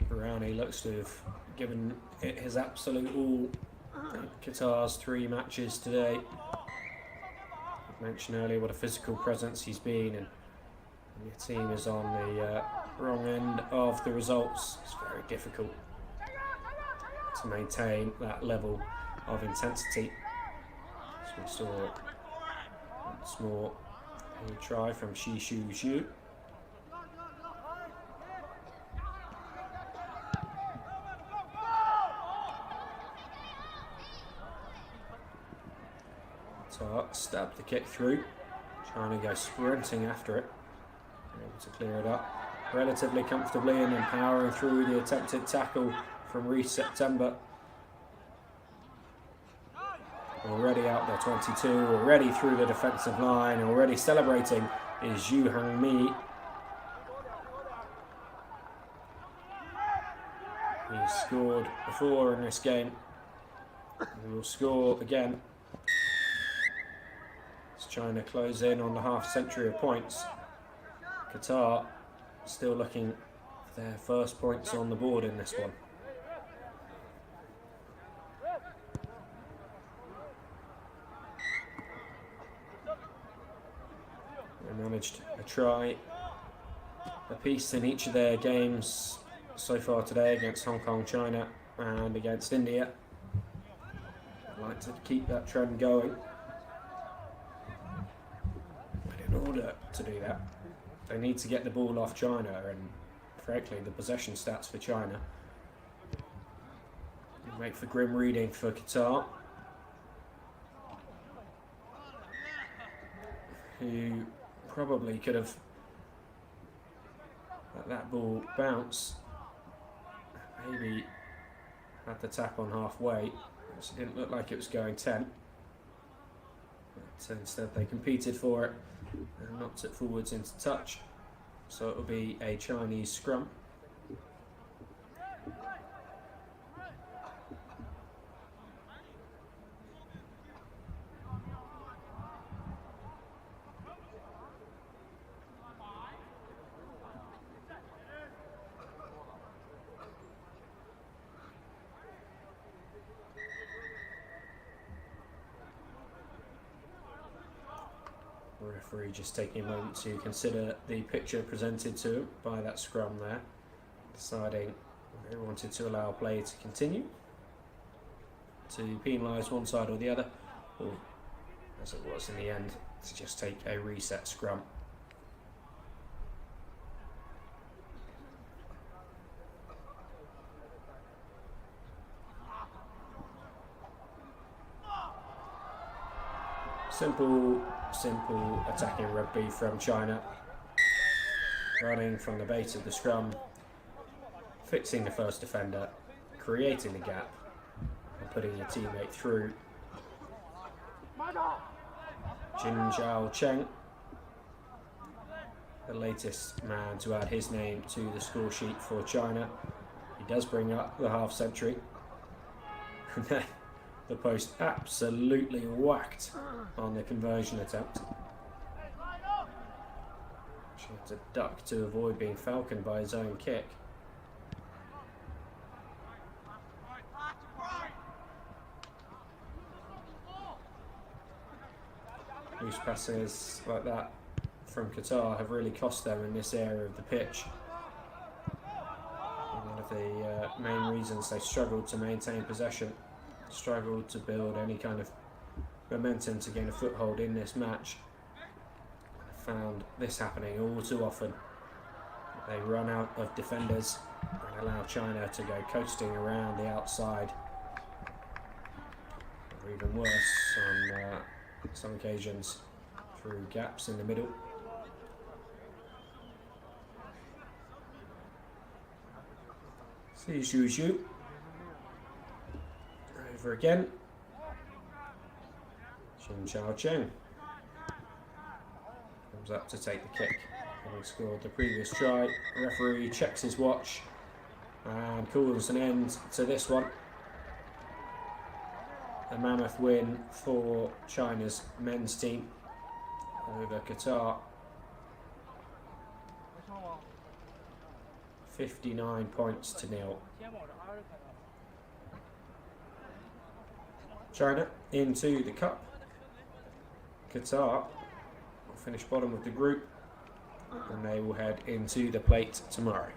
A: Brownie looks to have given it his absolute all in Qatar's 3 matches today. I mentioned earlier what a physical presence he's been, and your team is on the wrong end of the results. It's very difficult to maintain that level of intensity. So we saw once more a try from Shi Shu Zhu. So stab the kick through, trying to go sprinting after it, able to clear it up relatively comfortably, and then powering through the attempted tackle from Reece September. Already out there 22, already through the defensive line, already celebrating is Zhu Hang Mi. He scored before in this game. He will score again as China close in on the half century of points. Qatar still looking for their first points on the board in this one. They managed a try apiece in each of their games so far today, against Hong Kong, China and against India. I'd like to keep that trend going. But in order to do that, they need to get the ball off China, and frankly the possession stats for China make for grim reading for Qatar, who probably could have let that ball bounce, maybe had the tap on halfway, which didn't look like it was going 10, but instead they competed for it and knocked it forwards into touch, so it will be a Chinese scrum. referee just taking a moment to consider the picture presented to him by that scrum there, deciding he wanted to allow play to continue, to penalise one side or the other, or as it was in the end, to just take a reset scrum. Simple attacking rugby from China. Running from the base of the scrum, fixing the first defender, creating the gap, and putting your teammate through. Jin Zhao Cheng, the latest man to add his name to the score sheet for China. He does bring up the half century. And then the post absolutely whacked on the conversion attempt. She had to duck to avoid being falconed by his own kick. Loose passes like that from Qatar have really cost them in this area of the pitch. One of the main reasons they struggled to maintain possession, struggled to build any kind of momentum to gain a foothold in this match. Found this happening all too often. They run out of defenders and allow China to go coasting around the outside, or even worse on some occasions through gaps in the middle. See Zhu over again. Jin Zhao Cheng comes up to take the kick, having scored the previous try. The referee checks his watch and calls an end to this one. A mammoth win for China's men's team over Qatar. 59 points to nil. China into the cup. Qatar will finish bottom of the group, and they will head into the plate tomorrow.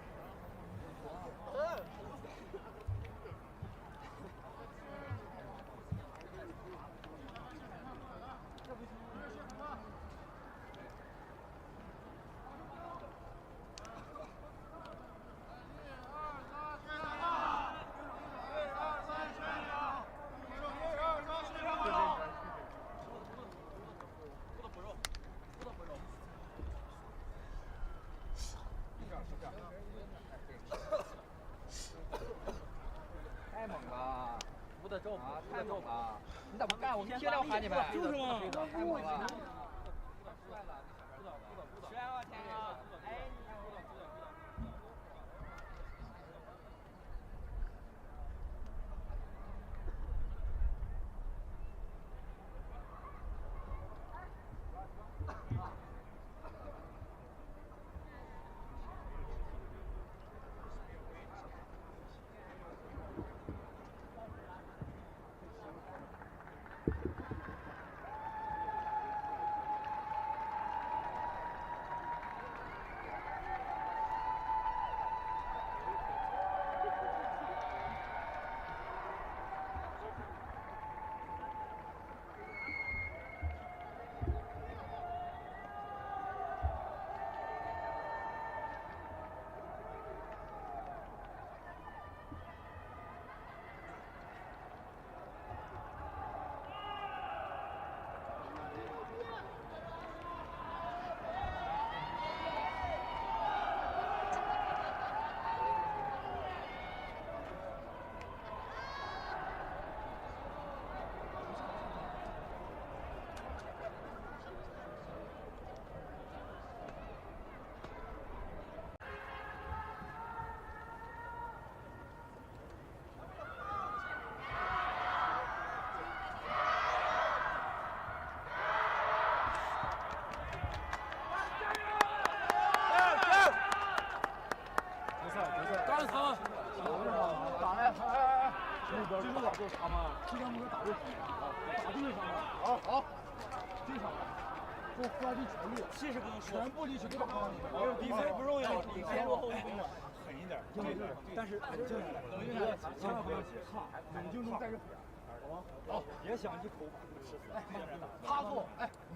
B: 做快递全力，
C: 气势不能输，
B: 全部力气给打上去。
C: 比赛不容易，比赛落后1分钟。
B: 狠一点，但是冷静下来，冷静下来，千万不要急，冷静中带着火，好吗？好，别想一口把他们吃死。趴后，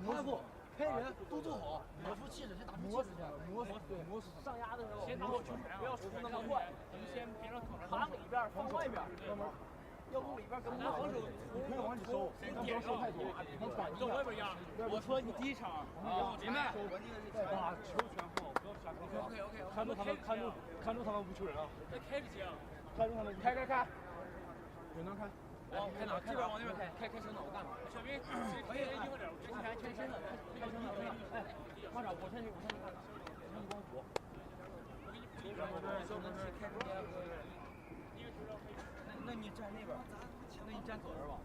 B: 趴后，拍人都做好，磨出气势，先打出气势去，磨死，对，磨死。上压的时候，先打出拳，不要出那么快，咱们先别让他里边放外边，要不里边跟咱防守，你可以往里收，先不要收太多，你跟外边一样。我说你第一场啊，明白？把球权放好，不要瞎看。OK， 看住他们，看住他们无球人啊！再开就行，看住他们，开，有能开。开哪？这边往那边开身子，我干嘛？小兵，可以硬点，全身的，开身子。哎，班长，我先去干啥？你帮我。我给你补一边，开中间。那你站那边，那你站左边吧。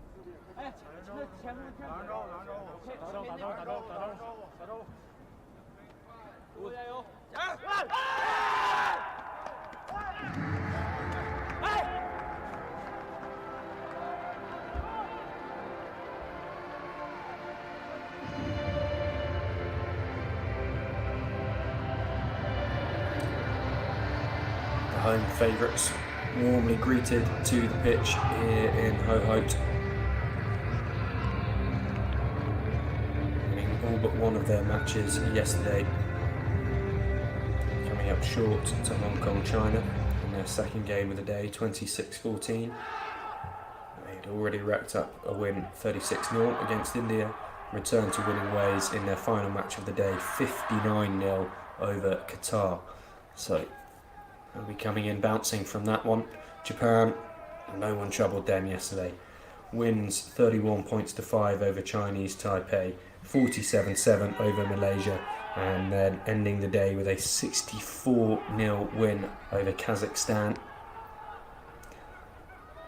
B: 哎，那前面打招呼，打招呼。加油！The
A: home favourites warmly greeted to the pitch here in Hohhot, winning all but one of their matches yesterday, coming up short to Hong Kong, China in their second game of the day, 26-14. They had already racked up a win 36-0 against India, returned to winning ways in their final match of the day, 59-0 over Qatar. So they'll be coming in bouncing from that one. Japan, no one troubled them yesterday. Wins 31 points to 5 over Chinese Taipei, 47-7 over Malaysia, and then ending the day with a 64-0 win over Kazakhstan.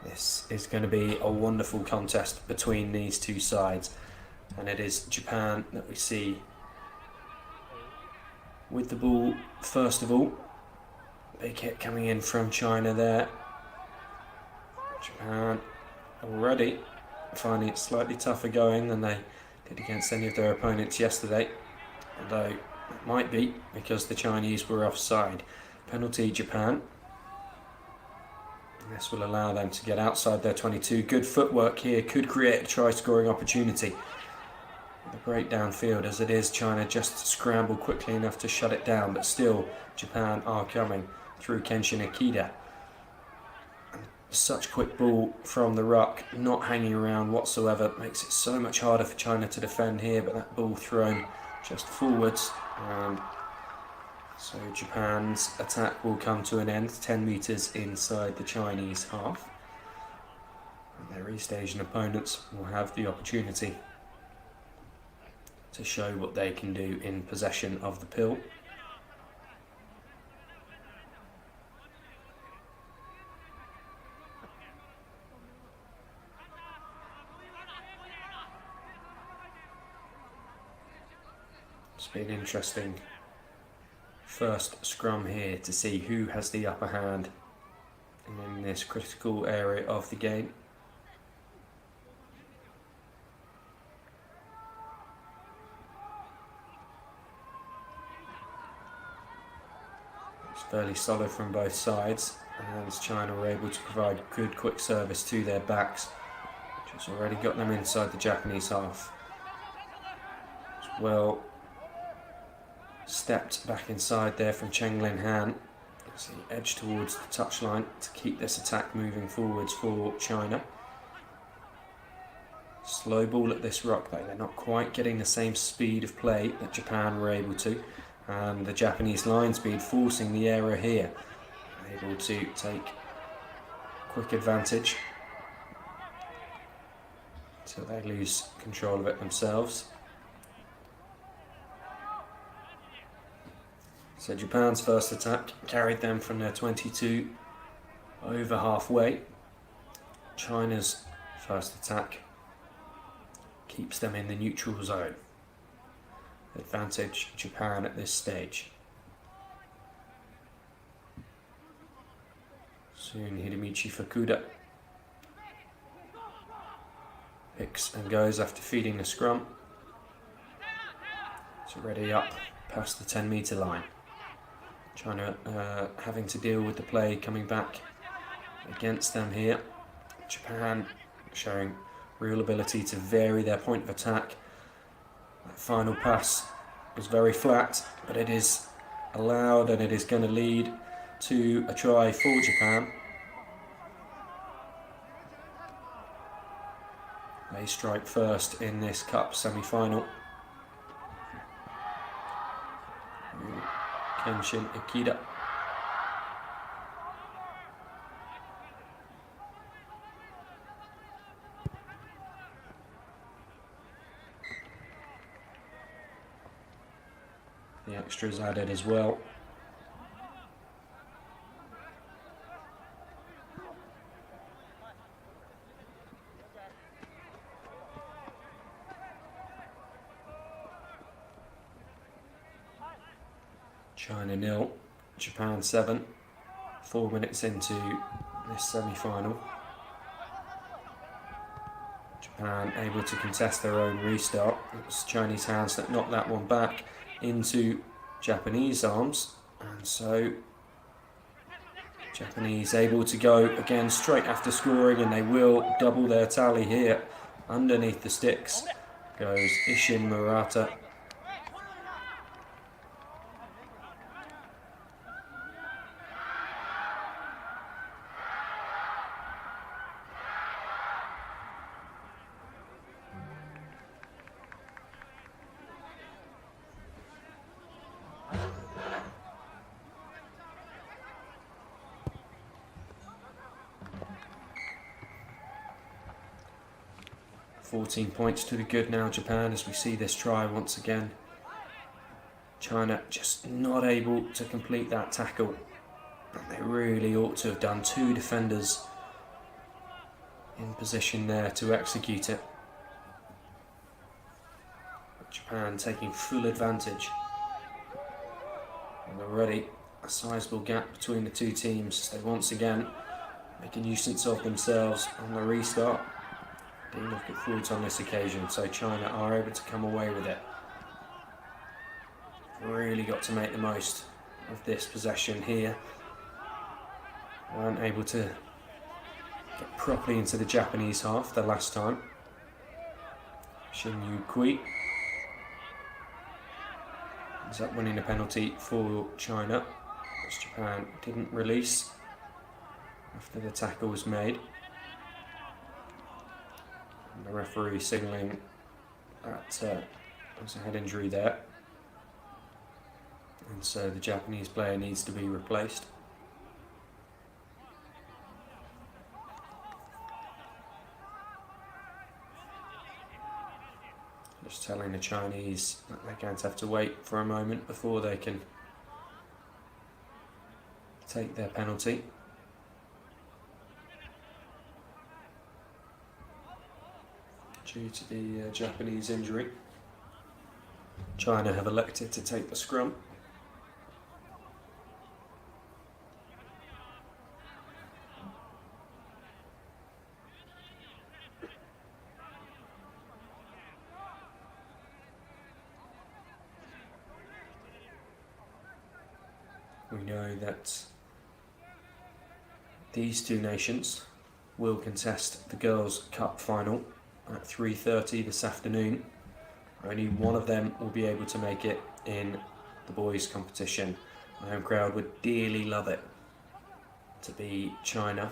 A: This is going to be a wonderful contest between these two sides, and it is Japan that we see with the ball first of all. Big hit coming in from China there. Japan already finding it slightly tougher going than they did against any of their opponents yesterday, although it might be because the Chinese were offside. Penalty Japan. This will allow them to get outside their 22. Good footwork here, could create a try-scoring opportunity. The breakdown field as it is, China just scrambled quickly enough to shut it down, but still Japan are coming through Kenshin Akida. Such quick ball from the ruck, not hanging around whatsoever, makes it so much harder for China to defend here, but that ball thrown just forwards, and so Japan's attack will come to an end 10 metres inside the Chinese half, and their East Asian opponents will have the opportunity to show what they can do in possession of the pill. It's been interesting first scrum here to see who has the upper hand in this critical area of the game. It's fairly solid from both sides, and China were able to provide good quick service to their backs, which has already got them inside the Japanese half. As well stepped back inside there from Cheng Lin Han as he edged towards the touchline to keep this attack moving forwards for China. Slow ball at this ruck though, they're not quite getting the same speed of play that Japan were able to, and the Japanese line speed forcing the error here, able to take quick advantage until they lose control of it themselves. So Japan's first attack carried them from their 22 over halfway. China's first attack keeps them in the neutral zone. Advantage Japan at this stage. Soon Hidemichi Fukuda picks and goes after feeding the scrum. It's already up past the 10-metre line. China having to deal with the play coming back against them here. Japan showing real ability to vary their point of attack. That final pass was very flat, but it is allowed and it is going to lead to a try for Japan. They strike first in this cup semi-final. Kenshin Ikeda. The extras added as well. China 0, Japan 7, 4 minutes into this semi-final. Japan able to contest their own restart. It was Chinese hands that knocked that one back into Japanese arms, and so Japanese able to go again straight after scoring, and they will double their tally here. Underneath the sticks goes Isshin Murata. $14 points to the good now, Japan, as we see this try once again. China just not able to complete that tackle. And they really ought to have done. 2 defenders in position there to execute it. But Japan taking full advantage. And already a sizable gap between the two teams. They once again make a nuisance of themselves on the restart. Didn't look at forwards on this occasion, so China are able to come away with it. Really got to make the most of this possession here. Weren't able to get properly into the Japanese half the last time. Shin Yu Kui ends up winning a penalty for China, which Japan didn't release after the tackle was made. The referee signalling that there was a head injury there, and so the Japanese player needs to be replaced. Just telling the Chinese that they're going to have to wait for a moment before they can take their penalty. Due to the Japanese injury, China have elected to take the scrum. We know that these two nations will contest the Girls' Cup final at 3:30 this afternoon. Only one of them will be able to make it in the boys' competition. The home crowd would dearly love it to be China.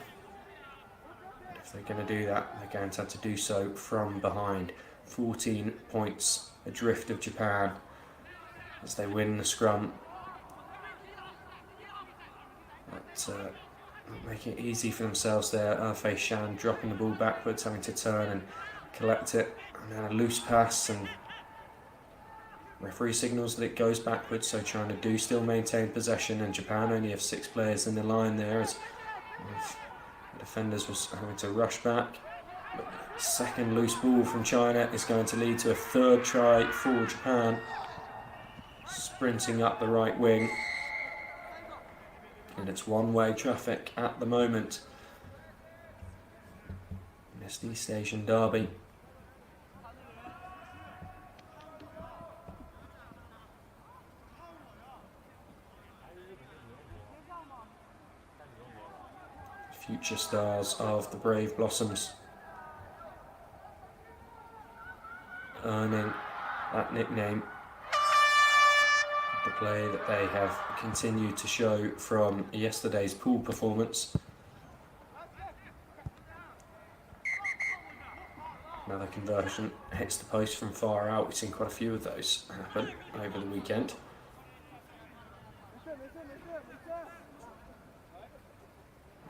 A: But if they're going to do that, they're going to have to do so from behind. 14 points adrift of Japan as they win the scrum. But making it easy for themselves there. Fei Shan dropping the ball backwards, having to turn and collect it, and then a loose pass, and referee signals that it goes backwards, so China do still maintain possession, and Japan only have 6 players in the line there as the defenders was having to rush back. But second loose ball from China is going to lead to a 3rd try for Japan. Sprinting up the right wing, and it's one-way traffic at the moment in this East Asian derby. future stars of the Brave Blossoms, earning that nickname, the play that they have continued to show from yesterday's pool performance. Another conversion hits the post from far out. We've seen quite a few of those happen over the weekend.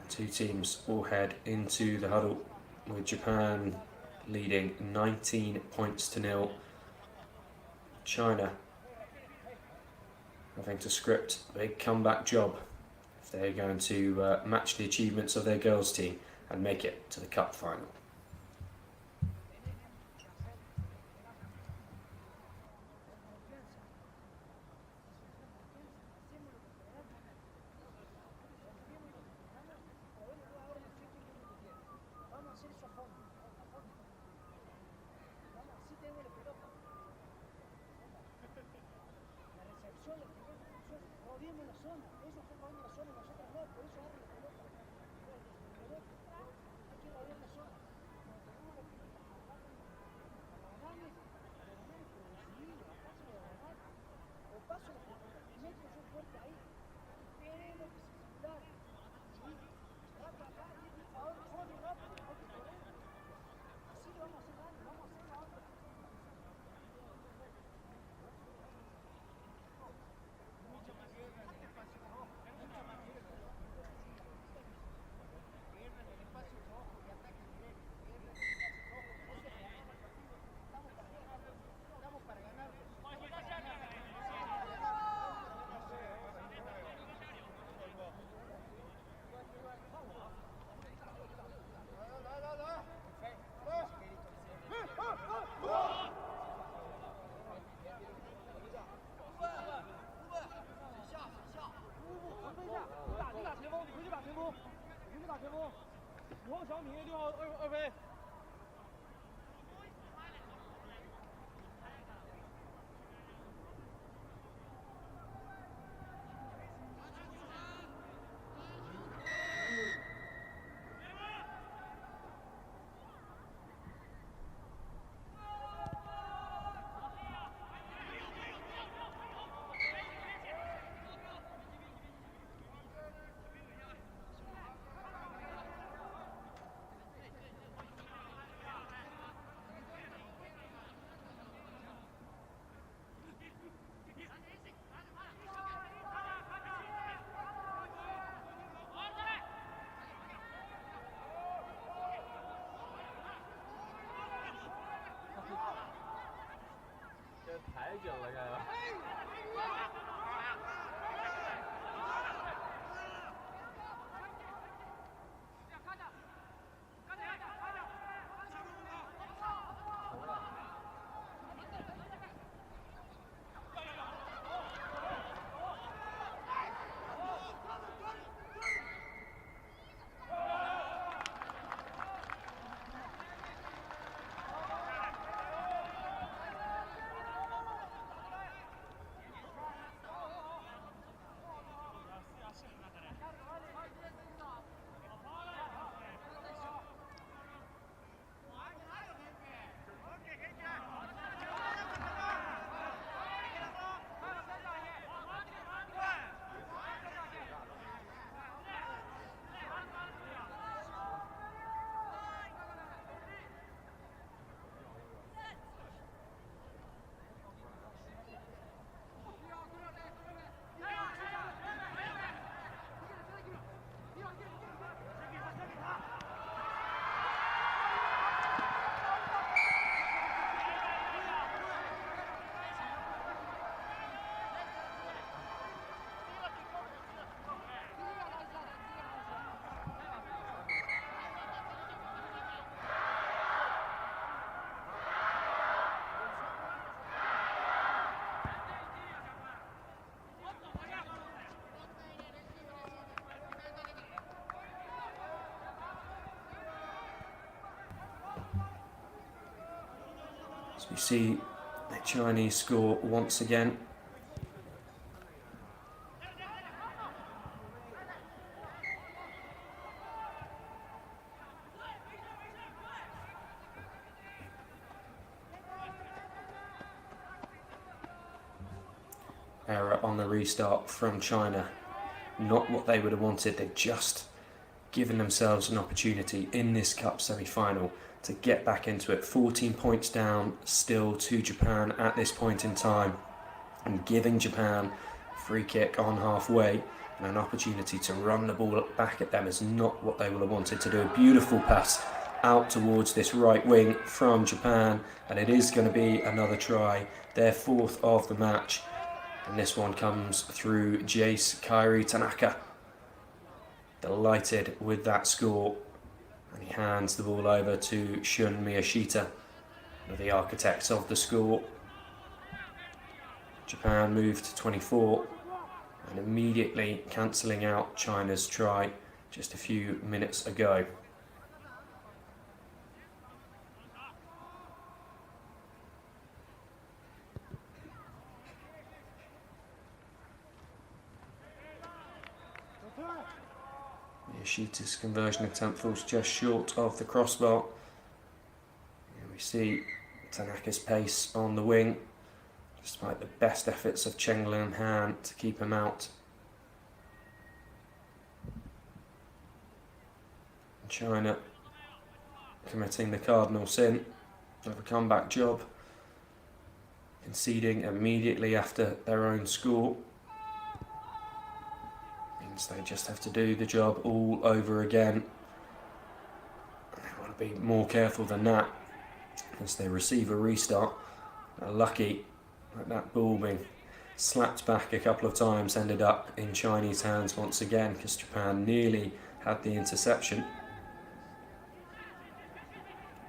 A: The two teams will head into the huddle with Japan leading 19 points to nil. China having to script a big comeback job if they're going to match the achievements of their girls team and make it to the cup final. As we see the Chinese score once again. error on the restart from China. Not what they would have wanted. They've just given themselves an opportunity in this cup semi-final to get back into it. 14 points down still to Japan at this point in time, and giving Japan a free kick on halfway and an opportunity to run the ball back at them is not what they would have wanted to do. A beautiful pass out towards this right wing from Japan, and it is going to be another try, their fourth of the match, and this one comes through Jace Kairi Tanaka. Delighted with that score, and he hands the ball over to Shun Miyashita, one of the architects of the score. Japan moved to 24 and immediately cancelling out China's try just a few minutes ago. Miyashita's conversion attempt falls just short of the crossbar. And we see Tanaka's pace on the wing, despite the best efforts of Cheng Lim Han to keep him out. China committing the cardinal sin of a comeback job, conceding immediately after their own score. Means they just have to do the job all over again. They want to be more careful than that as they receive a restart. They're lucky that that ball being slapped back a couple of times ended up in Chinese hands once again, because Japan nearly had the interception.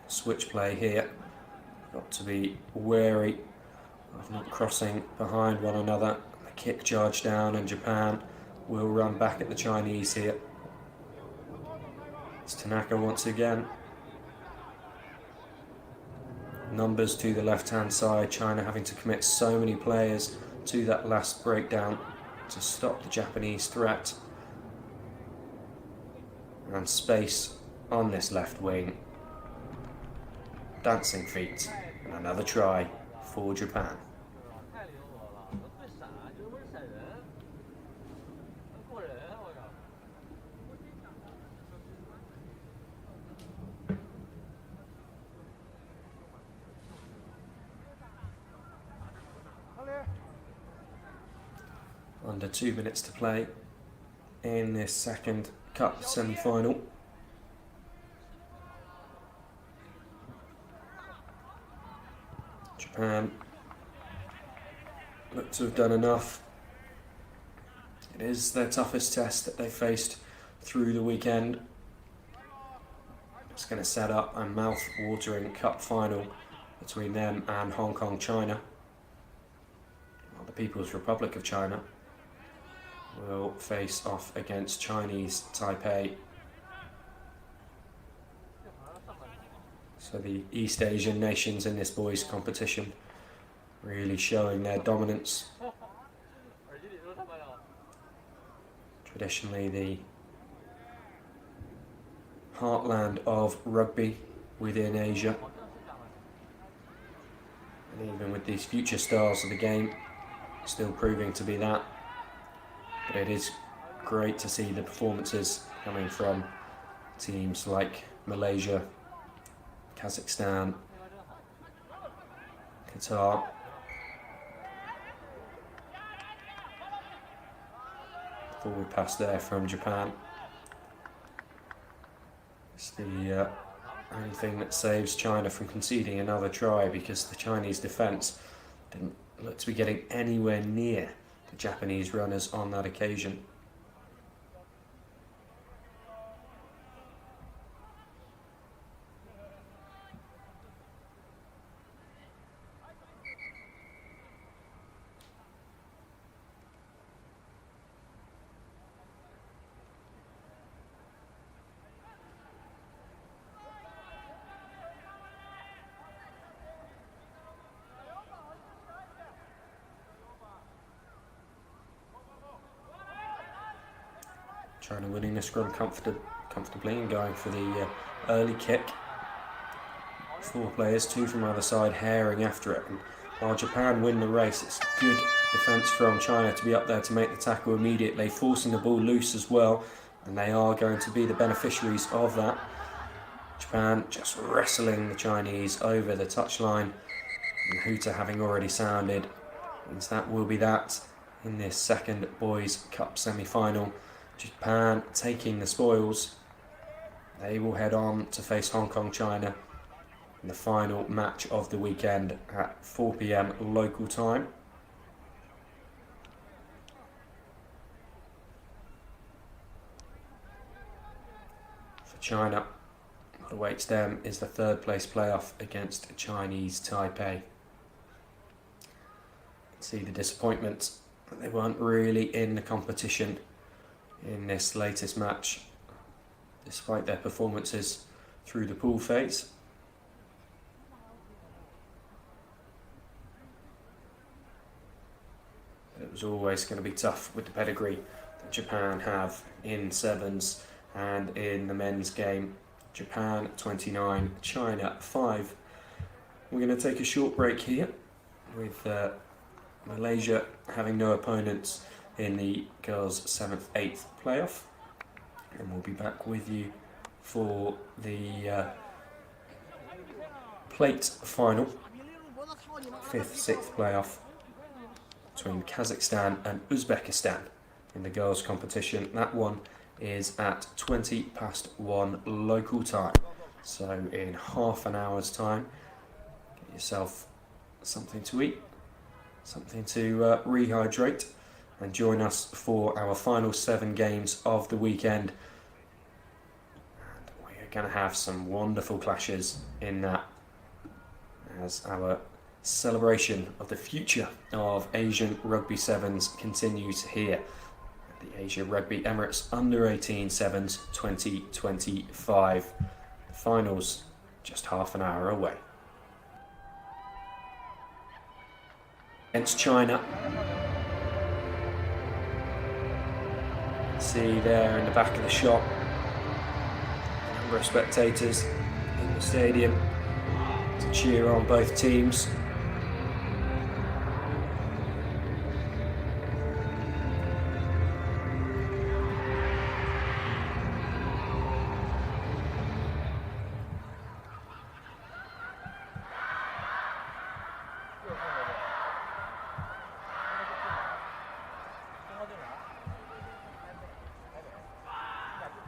A: Switch play here. Got to be wary of not crossing behind one another. The kick charge down, and Japan will run back at the Chinese here. It's Tanaka once again. Numbers to the left-hand side. China having to commit so many players to that last breakdown to stop the Japanese threat. And space on this left wing. Dancing feet, and another try for Japan. Under 2 minutes to play in this second cup semi-final. Japan look to have done enough. It is their toughest test that they faced through the weekend. It's going to set up a mouth-watering cup final between them and Hong Kong, China. Well, the People's Republic of China will face off against Chinese Taipei. So the East Asian nations in this boys' competition really showing their dominance. Traditionally the heartland of rugby within Asia. And even with these future stars of the game still proving to be that. But it is great to see the performances coming from teams like Malaysia, Kazakhstan, Qatar. Forward pass there from Japan. It's the only thing that saves China from conceding another try, because the Chinese defence didn't look to be getting anywhere near the Japanese runners on that occasion. China winning the scrum comfortably and going for the early kick. 4 players, 2 from either side, herring after it. And while Japan win the race. It's good defence from China to be up there to make the tackle immediately, forcing the ball loose as well, and they are going to be the beneficiaries of that. Japan just wrestling the Chinese over the touchline, and Hohhot having already sounded means that will be that in this second Boys Cup semi-final. Japan taking the spoils. They will head on to face Hong Kong, China in the final match of the weekend at 4 p.m. local time. For China, what awaits them is the third place playoff against Chinese Taipei. See the disappointment that they weren't really in the competition in this latest match, despite their performances through the pool phase. It was always going to be tough with the pedigree that Japan have in sevens and in the men's game. Japan 29, China 5. We're going to take a short break here with Malaysia having no opponents in the girls' 7th, 8th playoff, and we'll be back with you for the plate final, 5th, 6th playoff between Kazakhstan and Uzbekistan in the girls' competition. That one is at 1:20 local time, so in half an hour's time. Get yourself something to eat, something to rehydrate, and join us for our final 7 games of the weekend. And we're going to have some wonderful clashes in that, as our celebration of the future of Asian Rugby Sevens continues here at the Asia Rugby Emirates Under-18 Sevens 2025. The finals just half an hour away. Against China. See there in the back of the shot, a number of spectators in the stadium to cheer on both teams.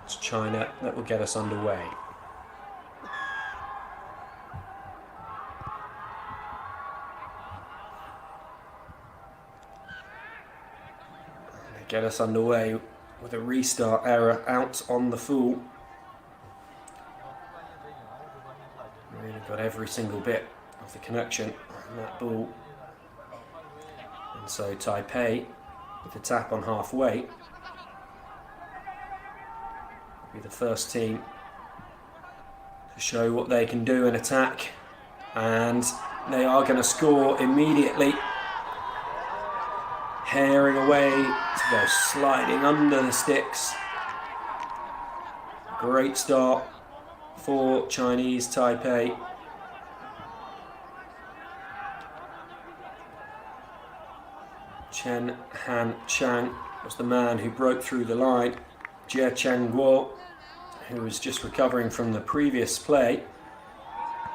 A: It's China that will get us underway. They get us underway with a restart error out on the full. Really got every single bit of the connection on that ball. And so Taipei, with the tap on halfway, be the first team to show what they can do in attack, and they are going to score immediately. Herring away to go sliding under the sticks. Great start for Chinese Taipei. Chen Han Chang was the man who broke through the line. Jie Cheng Guo, who was just recovering from the previous play,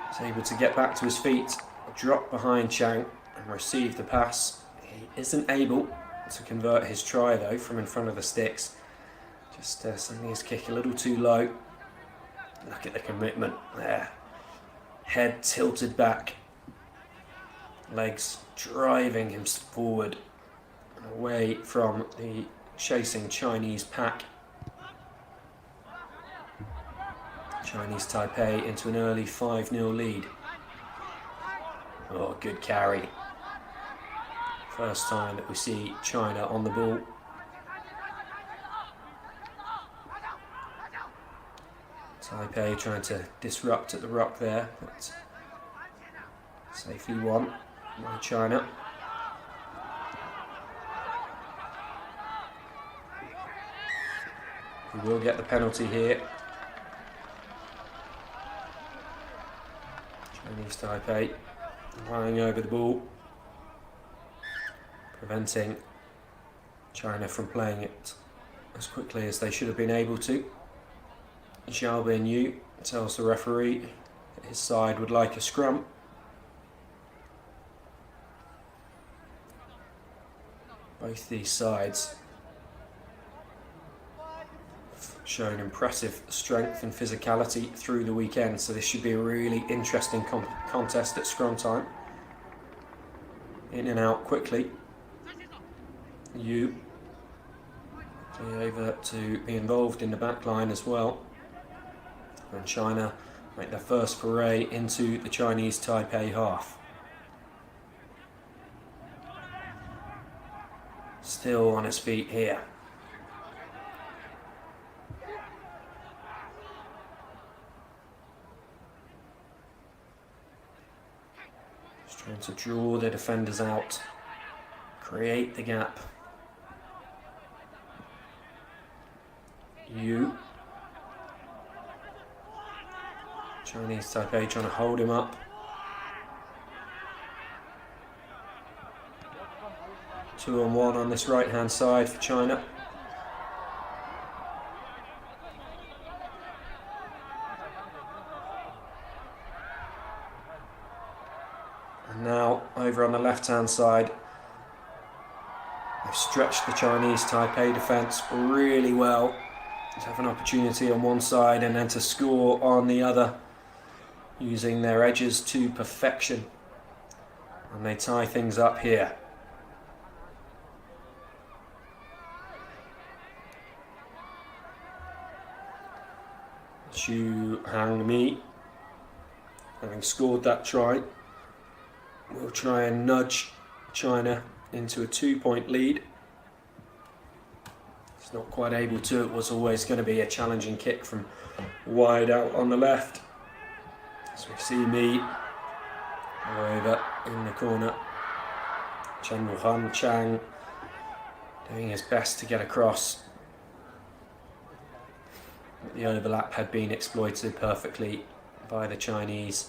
A: was able to get back to his feet, drop behind Chang and receive the pass. He isn't able to convert his try though from in front of the sticks. Just sending his kick a little too low. Look at the commitment there. Head tilted back. Legs driving him forward and away from the chasing Chinese pack. Chinese Taipei into an early 5-0 lead. Oh, good carry. First time that we see China on the ball. Taipei trying to disrupt at the ruck there, but safely won by China. We will get the penalty here. Chinese Taipei lying over the ball. preventing China from playing it as quickly as they should have been able to. Xiao Bin tells the referee that his side would like a scrum. Both these sides have shown impressive strength and physicality through the weekend, so this should be a really interesting contest at scrum time. In and out quickly. Yu over to be involved in the back line as well. And China make their first foray into the Chinese Taipei half. Still on his feet here. Just trying to draw the defenders out, create the gap. Yu. Chinese Taipei trying to hold him up. Two on one on this right hand side for China. And now over on the left hand side, they've stretched the Chinese Taipei defence really well to have an opportunity on one side and then to score on the other, using their edges to perfection. And they tie things up here. Xu Hangmi, having scored that try, will try and nudge China into a 2-point lead. It's not quite able to. It was always going to be a challenging kick from wide out on the left. So we see me over in the corner. Chen Wuhan Chang doing his best to get across. The overlap had been exploited perfectly by the Chinese.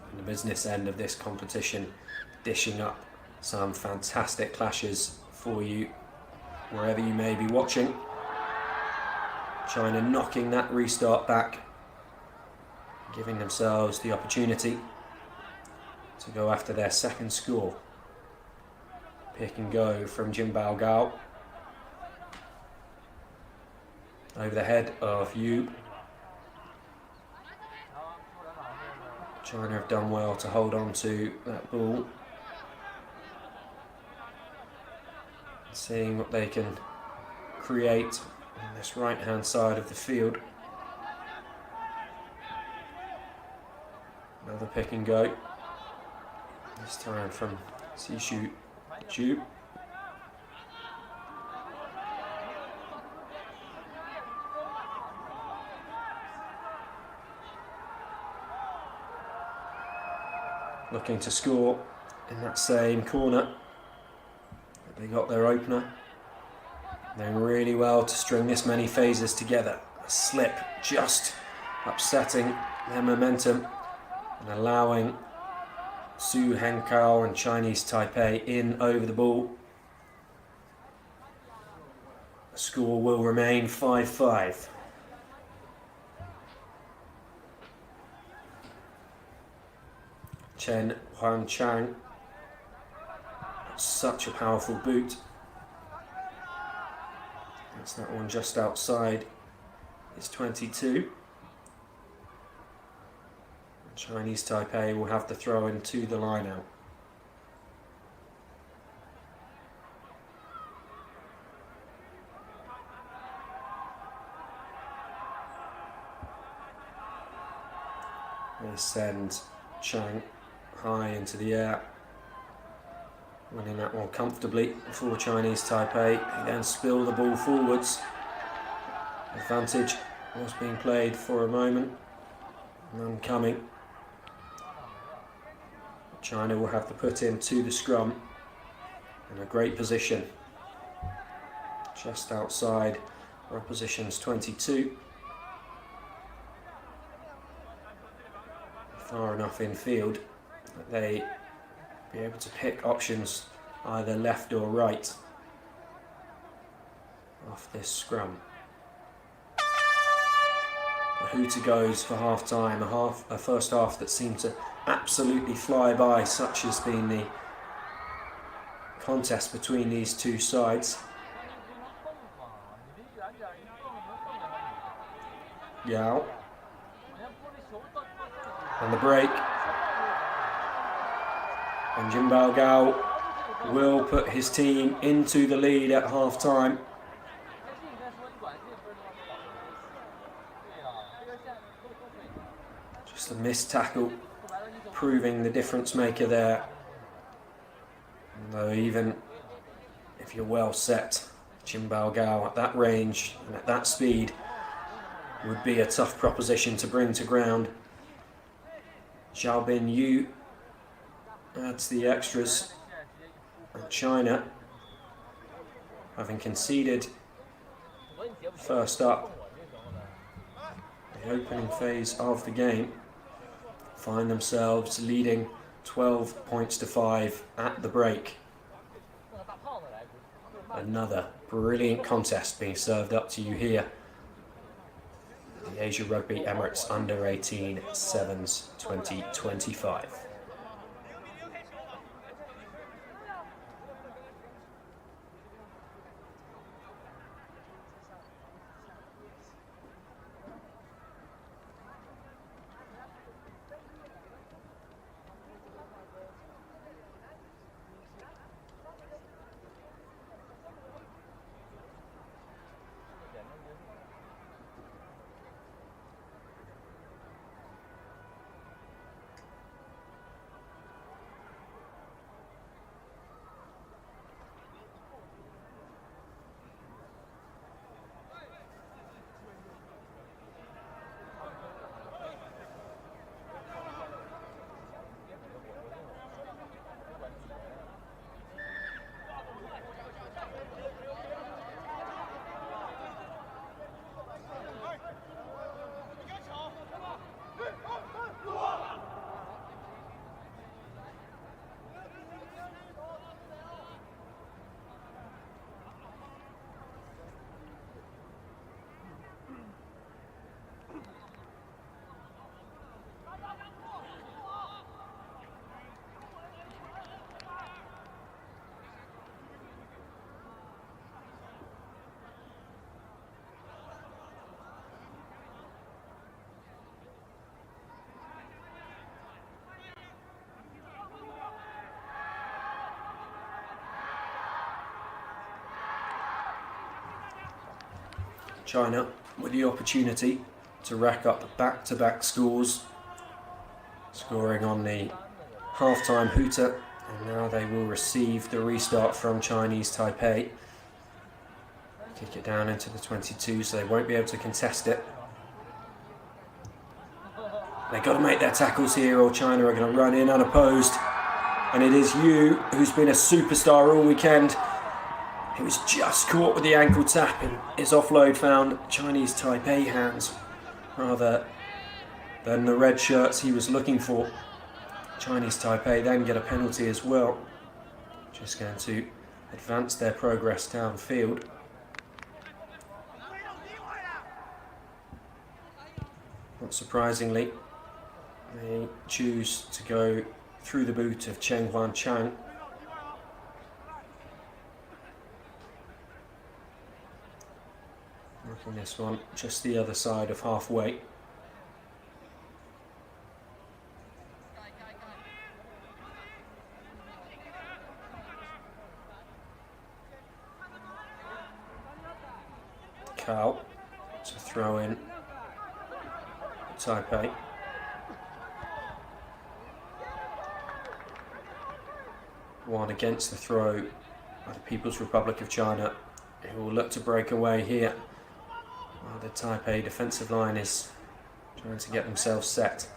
A: And the business end of this competition, dishing up some fantastic clashes for you wherever you may be watching. China knocking that restart back, giving themselves the opportunity to go after their second score. Pick and go from Jin Bao Gao. Over the head of Yu. China have done well to hold on to that ball. Seeing what they can create on this right hand side of the field. Another pick and go. This time from Sishu Ju. Looking to score in that same corner. They got their opener. Doing really well to string this many phases together. A slip just upsetting their momentum and allowing Su Henkao and Chinese Taipei in over the ball. The score will remain 5-5. Chen Huang Chang, such a powerful boot. That's that one just outside. It's 22. Chinese Taipei will have the throw into the line out. They send Chang high into the air, winning that one comfortably for Chinese Taipei. They then spill the ball forwards. Advantage was being played for a moment, none coming. China will have to put into the scrum in a great position, just outside opposition's 22. far enough in field that they be able to pick options either left or right off this scrum. The hooter goes for half time, a first half that seemed to absolutely fly by, such has been the contest between these two sides. Yao. And the break. And Jimbao Gao will put his team into the lead at half time. Just a missed tackle proving the difference maker there. Though even if you're well set, Jimbao Gao at that range and at that speed would be a tough proposition to bring to ground. Xiaobin Yu adds the extras. And China, having conceded first up the opening phase of the game, find themselves leading 12 points to 5 at the break. Another brilliant contest being served up to you here. The Asia Rugby Emirates Under-18 Sevens 2025. China with the opportunity to rack up back-to-back scores, scoring on the half-time hooter, and now they will receive the restart from Chinese Taipei. Kick it down into the 22, so they won't be able to contest it. They've got to make their tackles here, or China are going to run in unopposed. And it is Yu who's been a superstar all weekend. He was just caught with the ankle tap, and his offload found Chinese Taipei hands rather than the red shirts he was looking for. Chinese Taipei then get a penalty as well. Just going to advance their progress downfield. Not surprisingly, they choose to go through the boot of Cheng Huan Chang. Marking this one just the other side of halfway. Cao to throw in Taipei. One against the throw by the People's Republic of China, who will look to break away here, while the Taipei defensive line is trying to get themselves set.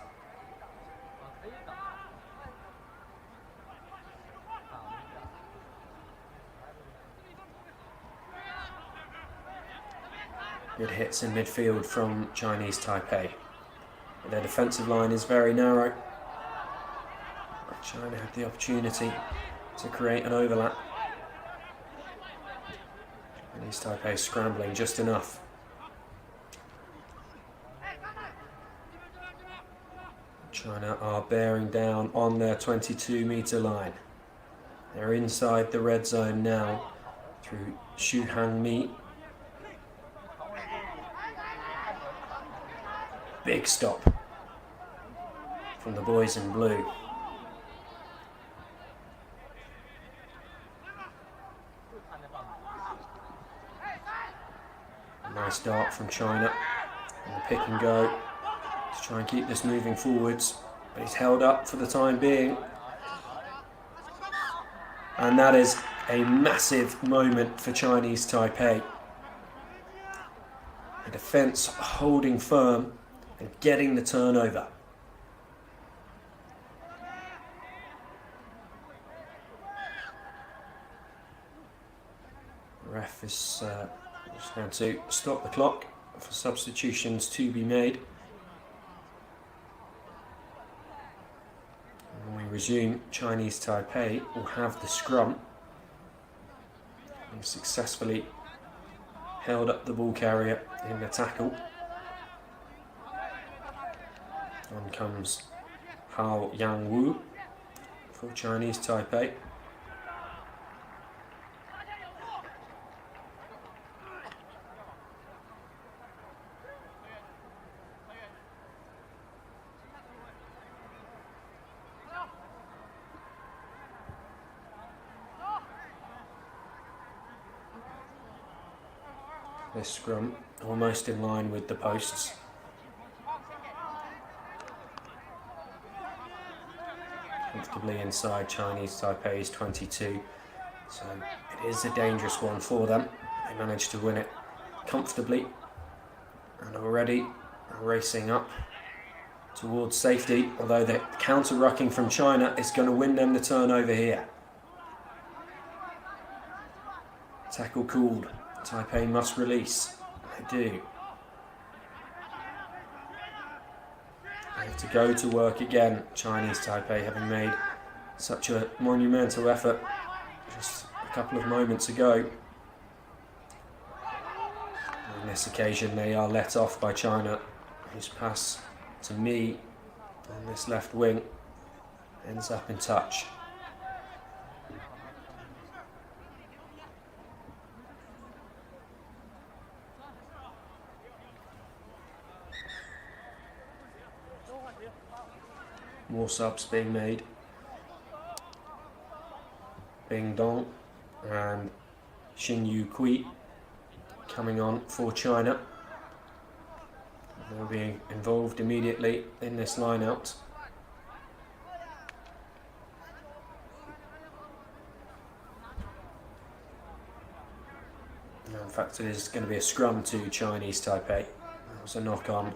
A: Good hits in midfield from Chinese Taipei. Their defensive line is very narrow. China had the opportunity to create an overlap. And East Taipei scrambling just enough. China are bearing down on their 22-metre line. They're inside the red zone now through Xu Hangmi. Big stop from the boys in blue. Nice dart from China. And the pick and go to try and keep this moving forwards. But he's held up for the time being. And that is a massive moment for Chinese Taipei. The defence holding firm and getting the turnover. The ref is just going to stop the clock for substitutions to be made. And when we resume, Chinese Taipei will have the scrum. And successfully held up the ball carrier in the tackle. On comes Hao Yang-Wu for Chinese Taipei. This scrum almost in line with the posts. Comfortably inside Chinese Taipei's 22, so it is a dangerous one for them. They managed to win it comfortably and already racing up towards safety, although the counter-rucking from China is going to win them the turnover here. Tackle called. Taipei must release. They do. They have to go to work again. Chinese Taipei, having made such a monumental effort just a couple of moments ago. On this occasion they are let off by China, whose pass to me on this left wing ends up in touch. More subs being made. Bing Dong and Xin Yu Kui coming on for China. They're being involved immediately in this line out. Now, in fact, it is going to be a scrum to Chinese Taipei. That was a knock on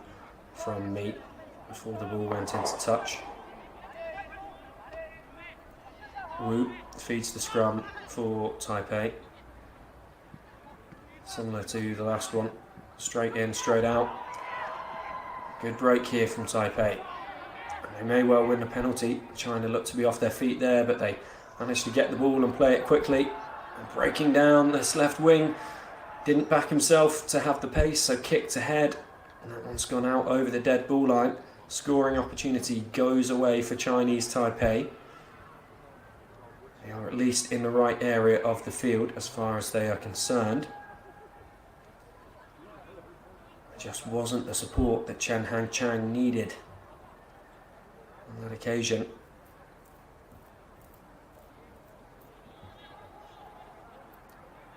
A: from me before the ball went into touch. Wu feeds the scrum for Taipei. Similar to the last one. Straight in, straight out. Good break here from Taipei. They may well win the penalty. China look to be off their feet there, but they managed to get the ball and play it quickly. And breaking down this left wing. Didn't back himself to have the pace, so kicked ahead. And that one's gone out over the dead ball line. Scoring opportunity goes away for Chinese Taipei. They are at least in the right area of the field as far as they are concerned. There just wasn't the support that Chen Hangchang needed on that occasion.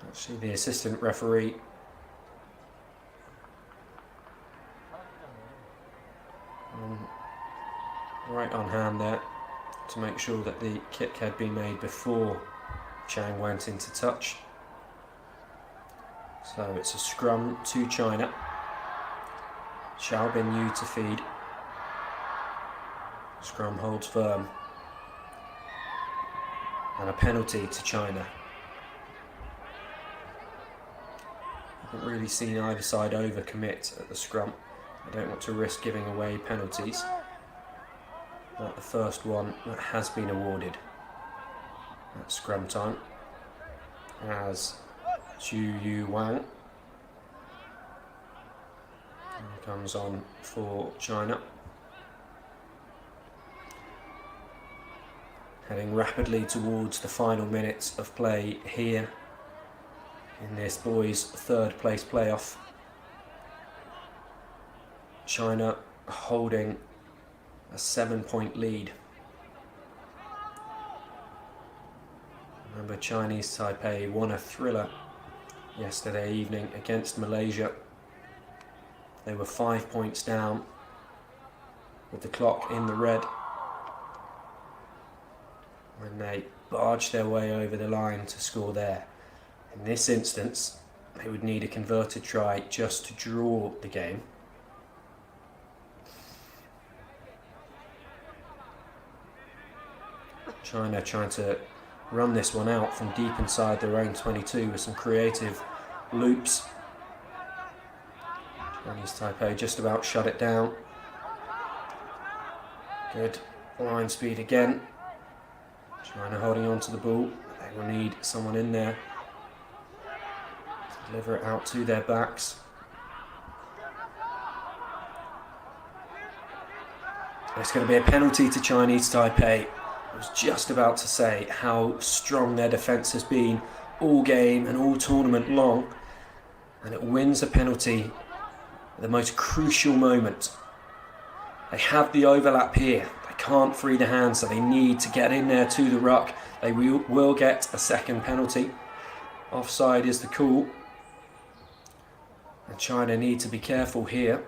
A: Actually, the assistant referee right on hand there to make sure that the kick had been made before Chang went into touch. So it's a scrum to China. Xiao Binyu to feed. Scrum holds firm. And a penalty to China. I haven't really seen either side overcommit at the scrum. I don't want to risk giving away penalties. Like the first one that has been awarded at scrum time, as Zhu Yu Wang comes on for China. Heading rapidly towards the final minutes of play here in this boys' third place playoff. China holding a 7-point lead. Remember, Chinese Taipei won a thriller yesterday evening against Malaysia. They were 5 points down with the clock in the red when they barged their way over the line to score there. In this instance, they would need a converted try just to draw the game. China trying to run this one out from deep inside their own 22 with some creative loops. Chinese Taipei just about shut it down. Good line speed again. China holding on to the ball. They will need someone in there to deliver it out to their backs. It's going to be a penalty to Chinese Taipei. I was just about to say how strong their defence has been all game and all tournament long, and it wins a penalty at the most crucial moment. They have the overlap here. They can't free the hands, so they need to get in there to the ruck. They will get a second penalty. Offside is the call, and China need to be careful here.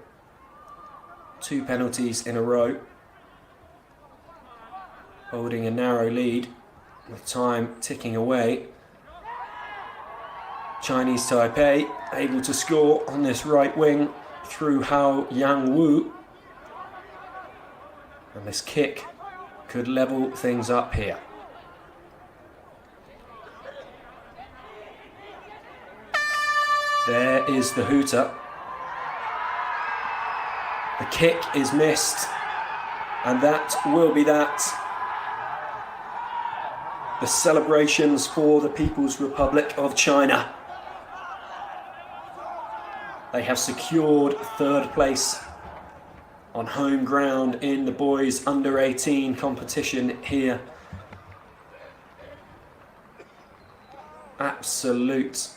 A: 2 penalties in a row. Holding a narrow lead with time ticking away. Chinese Taipei able to score on this right wing through Hao Yang Wu. And this kick could level things up here. There is the hooter. The kick is missed, and that will be that. The celebrations for the People's Republic of China. They have secured 3rd place on home ground in the boys under 18 competition here. Absolute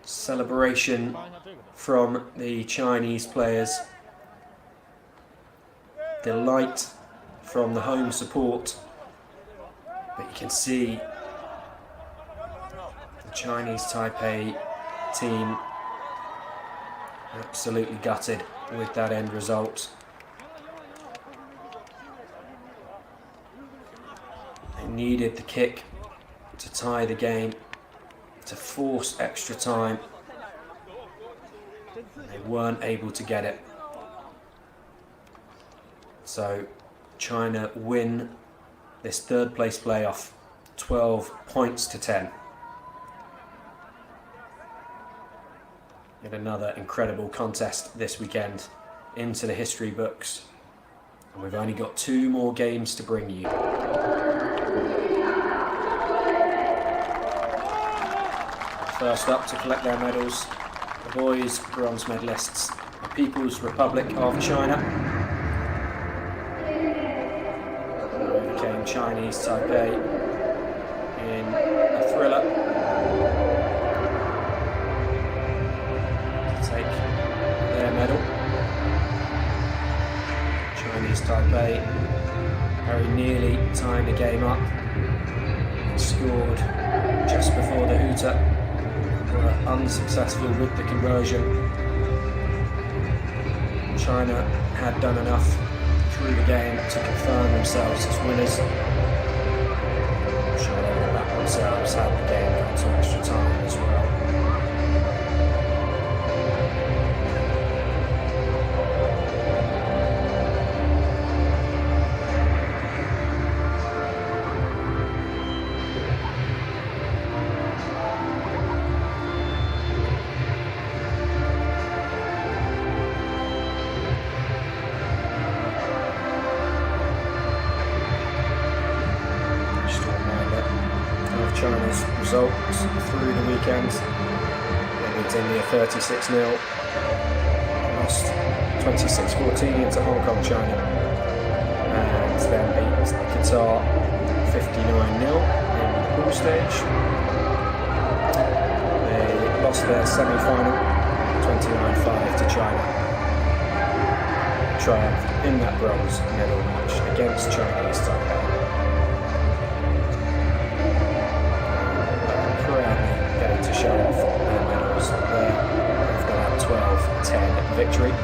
A: celebration from the Chinese players. Delight from the home support, but you can see the Chinese Taipei team absolutely gutted with that end result. They needed the kick to tie the game, to force extra time. They weren't able to get it. So China win this 3rd place playoff, 12 points to 10. Yet another incredible contest this weekend into the history books. And we've only got 2 more games to bring you. First up to collect their medals, the boys' bronze medalists, the People's Republic of China. Chinese Taipei in a thriller to take their medal. Chinese Taipei very nearly tying the game up. Scored just before the hooter, were unsuccessful with the conversion. China had done enough through the game to confirm themselves as winners. Sure, they will back themselves, had the game gone to extra time as well. results through the weekend. They beat India 36-0, lost 26-14 to Hong Kong, China, and then beat Qatar 59-0 in the pool stage. They lost their semi-final 29-5 to China. Triumphed in that bronze medal match against Chinese Taipei. Proudly getting to show off their medals there. They've got a 12-10 victory.